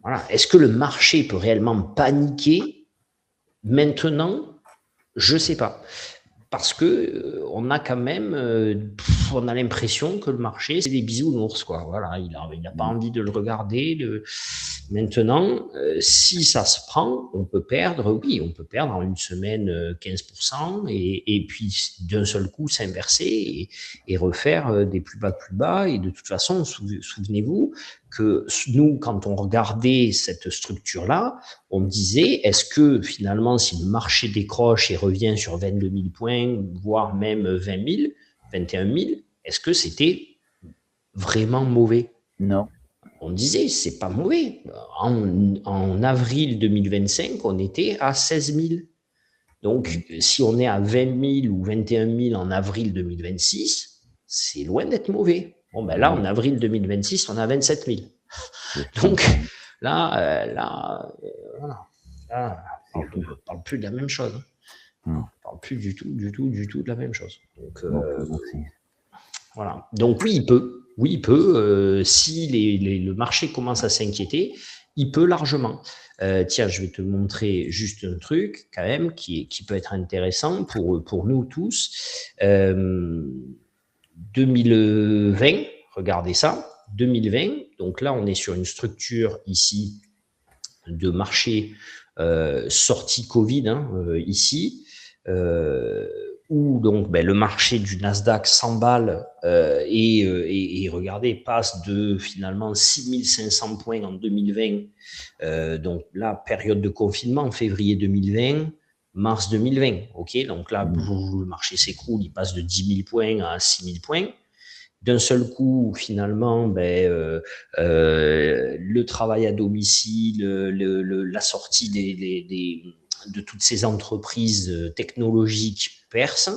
Voilà. Est-ce que le marché peut réellement paniquer maintenant? Je ne sais pas. Parce que on a quand même, on a l'impression que le marché, c'est des bisounours, quoi. Voilà, il n'a pas envie de le regarder. Maintenant, si ça se prend, on peut perdre en une semaine 15%, et puis d'un seul coup s'inverser et refaire des plus bas. Et de toute façon, souvenez-vous que nous, quand on regardait cette structure-là, on disait, est-ce que finalement, si le marché décroche et revient sur 22 000 points, voire même 20 000, 21 000, est-ce que c'était vraiment mauvais? Non. On disait, c'est pas mauvais. En avril 2025, on était à 16 000. Donc, si on est à 20 000 ou 21 000 en avril 2026, c'est loin d'être mauvais. Bon, ben là, en avril 2026, on est à 27 000. Donc, là, voilà. Là, on ne parle plus de la même chose. On ne parle plus du tout de la même chose. Donc, voilà. Donc, oui, il peut. Oui, il peut. Si le marché commence à s'inquiéter, il peut largement. Tiens, je vais te montrer juste un truc, quand même, qui peut être intéressant pour nous tous. 2020, regardez ça. 2020, donc là, on est sur une structure ici de marché sortie Covid, ici, où donc le marché du Nasdaq s'emballe et regardez, passe de finalement 6500 points en 2020, donc là, période de confinement, en février 2020, mars 2020, ok, donc là, le marché s'écroule, il passe de 10 000 points à 6 000 points. D'un seul coup, finalement, le travail à domicile, la sortie de toutes ces entreprises technologiques perce,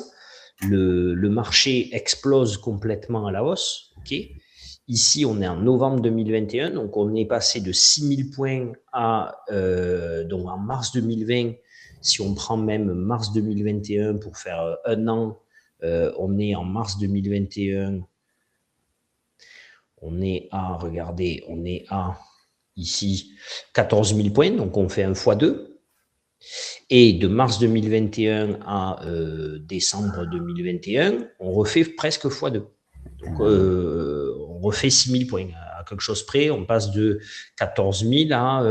le marché explose complètement à la hausse. Okay. Ici, on est en novembre 2021, donc on est passé de 6 000 points à donc en mars 2020. Si on prend même mars 2021 pour faire un an, on est en mars 2021. On est à, regardez, on est à, ici, 14 000 points, donc on fait un x2. Et de mars 2021 à décembre 2021, on refait presque x2. Donc, on refait 6 000 points. À quelque chose près, on passe de 14 000 à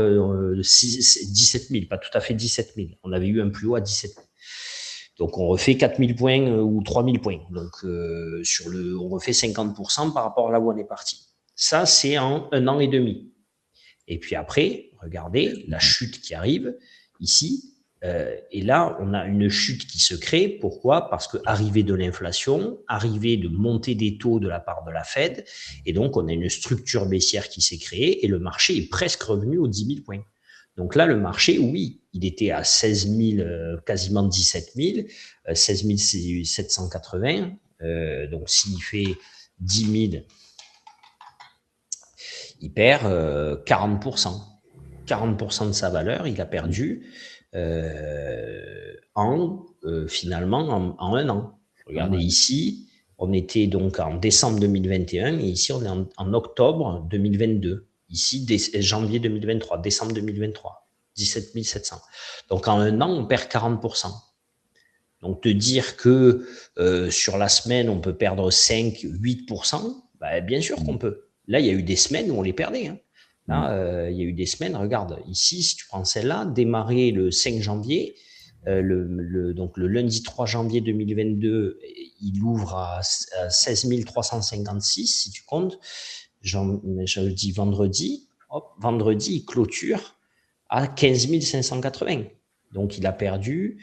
17 000, pas tout à fait 17 000. On avait eu un plus haut à 17 000. Donc, on refait 4 000 points ou 3 000 points. Donc, on refait 50% par rapport à là où on est parti. Ça, c'est en un an et demi. Et puis après, regardez la chute qui arrive ici. Et là, on a une chute qui se crée. Pourquoi? Parce que arrivée de l'inflation, arrivée de montée des taux de la part de la Fed, et donc on a une structure baissière qui s'est créée, et le marché est presque revenu aux 10 000 points. Donc là, le marché, oui, il était à 16 000, quasiment 17 000, 16 780. Donc s'il fait 10 000, il perd 40%. 40% de sa valeur, il a perdu finalement en un an. Regardez ici, on était donc en décembre 2021 et ici on est en octobre 2022. Ici, janvier 2023, décembre 2023, 17 700. Donc en un an, on perd 40%. Donc de dire que sur la semaine, on peut perdre 5-8%, bien sûr qu'on peut. Là, il y a eu des semaines où on les perdait. Là, il y a eu des semaines, regarde, ici, si tu prends celle-là, démarré le 5 janvier, donc le lundi 3 janvier 2022, il ouvre à 16 356, si tu comptes. Je dis vendredi, vendredi, il clôture à 15 580. Donc, il a perdu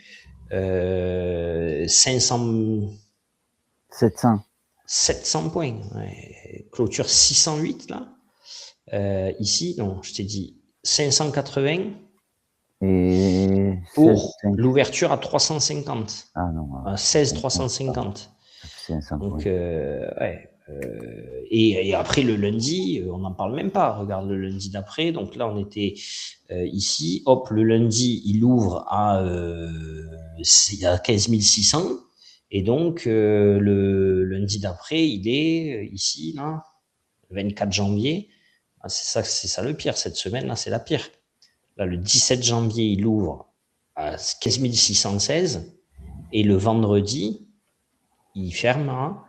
700 points. Ouais. Clôture 608, là. Ici, non, je t'ai dit 580 Et pour 16,5. l'ouverture à 350. Ah non. À 16 350. 500 Donc, points. ouais. Et après, le lundi, on n'en parle même pas. Regarde le lundi d'après. Donc là, on était ici. Hop, le lundi, il ouvre à 15 600. Et donc, le lundi d'après, il est ici, là, le 24 janvier. Ah, c'est ça le pire. Cette semaine, là, c'est la pire. Là, le 17 janvier, il ouvre à 15 616. Et le vendredi, il ferme à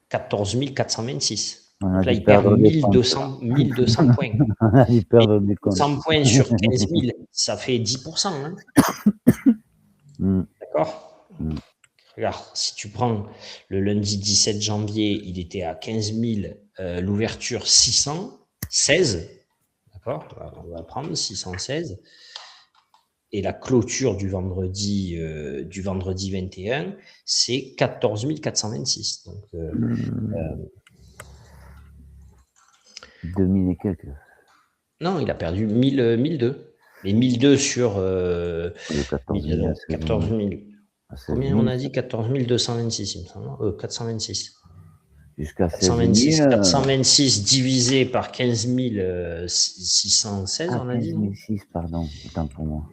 14 426. On a Donc là, dû il perd perdre des comptes. 1200 points. On a dû Mais perdre des comptes. 100 points sur 15 000, ça fait 10%. Hein. D'accord. Regarde, si tu prends le lundi 17 janvier, il était à 15 000, l'ouverture 616. D'accord. On va prendre 616. Et la clôture du vendredi 21, c'est 14 426. Donc, 2000 et quelques. non, il a perdu 1002. Mais 1002 sur 14 000. 14 000. Combien 000. on a dit 14 226, il me semble. 426. Jusqu'à 16 426. 000. 426 divisé par 15 616, on a dit, non 15 006, pardon. Autant pour moi.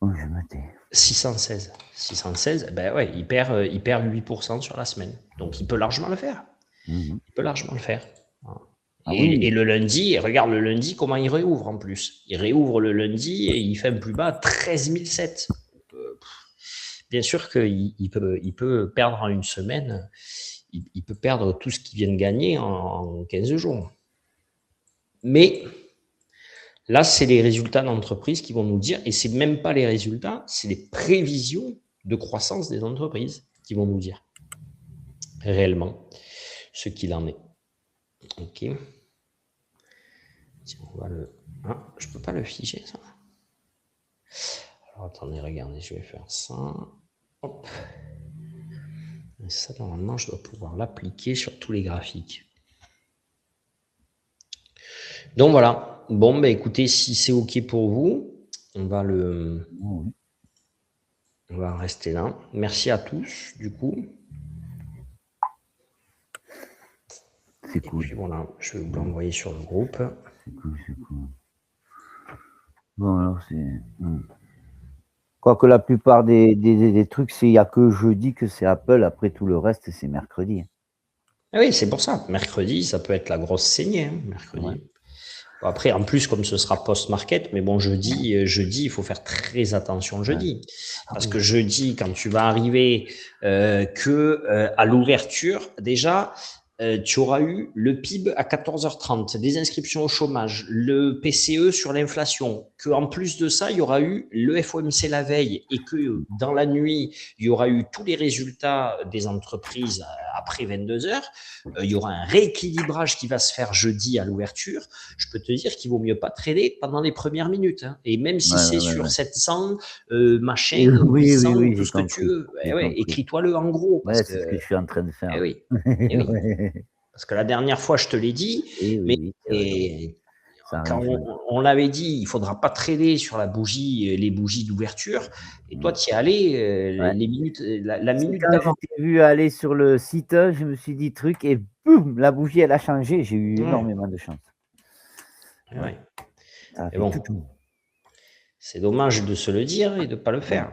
Oh, je me tais. 616. 616, ben ouais, il perd 8% sur la semaine. Donc, il peut largement le faire. Il peut largement le faire. Ah oui. Et le lundi, regarde le lundi, comment il réouvre en plus. Il réouvre le lundi et il fait un plus bas 13 007. Bien sûr qu'il peut perdre en une semaine, il peut perdre tout ce qu'il vient de gagner en 15 jours. Mais là, c'est les résultats d'entreprise qui vont nous dire, et c'est même pas les résultats, c'est les prévisions de croissance des entreprises qui vont nous dire réellement ce qu'il en est. Ok. Tiens, on va le... Ah, je peux pas le figer, ça. Alors, attendez, regardez, je vais faire ça. Hop. Et ça, normalement, je dois pouvoir l'appliquer sur tous les graphiques. Donc, voilà. Bon, bah, écoutez, si c'est OK pour vous, on va rester là. Merci à tous, du coup. C'est cool. Et puis, voilà, je vais vous l'envoyer sur le groupe. C'est cool. Bon, alors, c'est... Quoique la plupart des trucs, il n'y a que jeudi que c'est Apple. Après, tout le reste, c'est mercredi. Ah oui, c'est pour ça. Mercredi, ça peut être la grosse saignée, hein, mercredi. Ouais. Bon, après, en plus, comme ce sera post-market, mais bon, jeudi, il faut faire très attention jeudi. Parce que jeudi, quand tu vas arriver à l'ouverture, déjà, tu auras eu le PIB à 14h30, des inscriptions au chômage, le PCE sur l'inflation, qu'en plus de ça, il y aura eu le FOMC la veille et que dans la nuit, il y aura eu tous les résultats des entreprises après 22h. Il y aura un rééquilibrage qui va se faire jeudi à l'ouverture. Je peux te dire qu'il vaut mieux pas trader pendant les premières minutes. Hein. Et même si c'est sur 700, machin, 800, tout ce que tu veux, écris-toi-le en gros. Parce que c'est ce que je suis en train de faire. Oui. Parce que la dernière fois, je te l'ai dit, quand on l'avait dit, il ne faudra pas trader sur les bougies d'ouverture. Et toi, tu y es allé les minutes, la minute d'avant. Quand je t'ai vu aller sur le site, je me suis dit truc et boum, la bougie, elle a changé. J'ai eu énormément de chance. Ouais. Et bon, c'est dommage de se le dire et de ne pas le faire.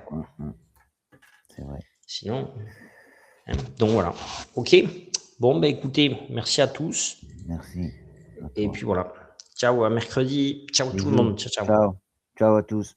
C'est vrai. Sinon, donc voilà. OK. Bon, ben écoutez, merci à tous. Merci. Et puis voilà. Ciao, à mercredi. Ciao tout le monde. Ciao. Ciao à tous.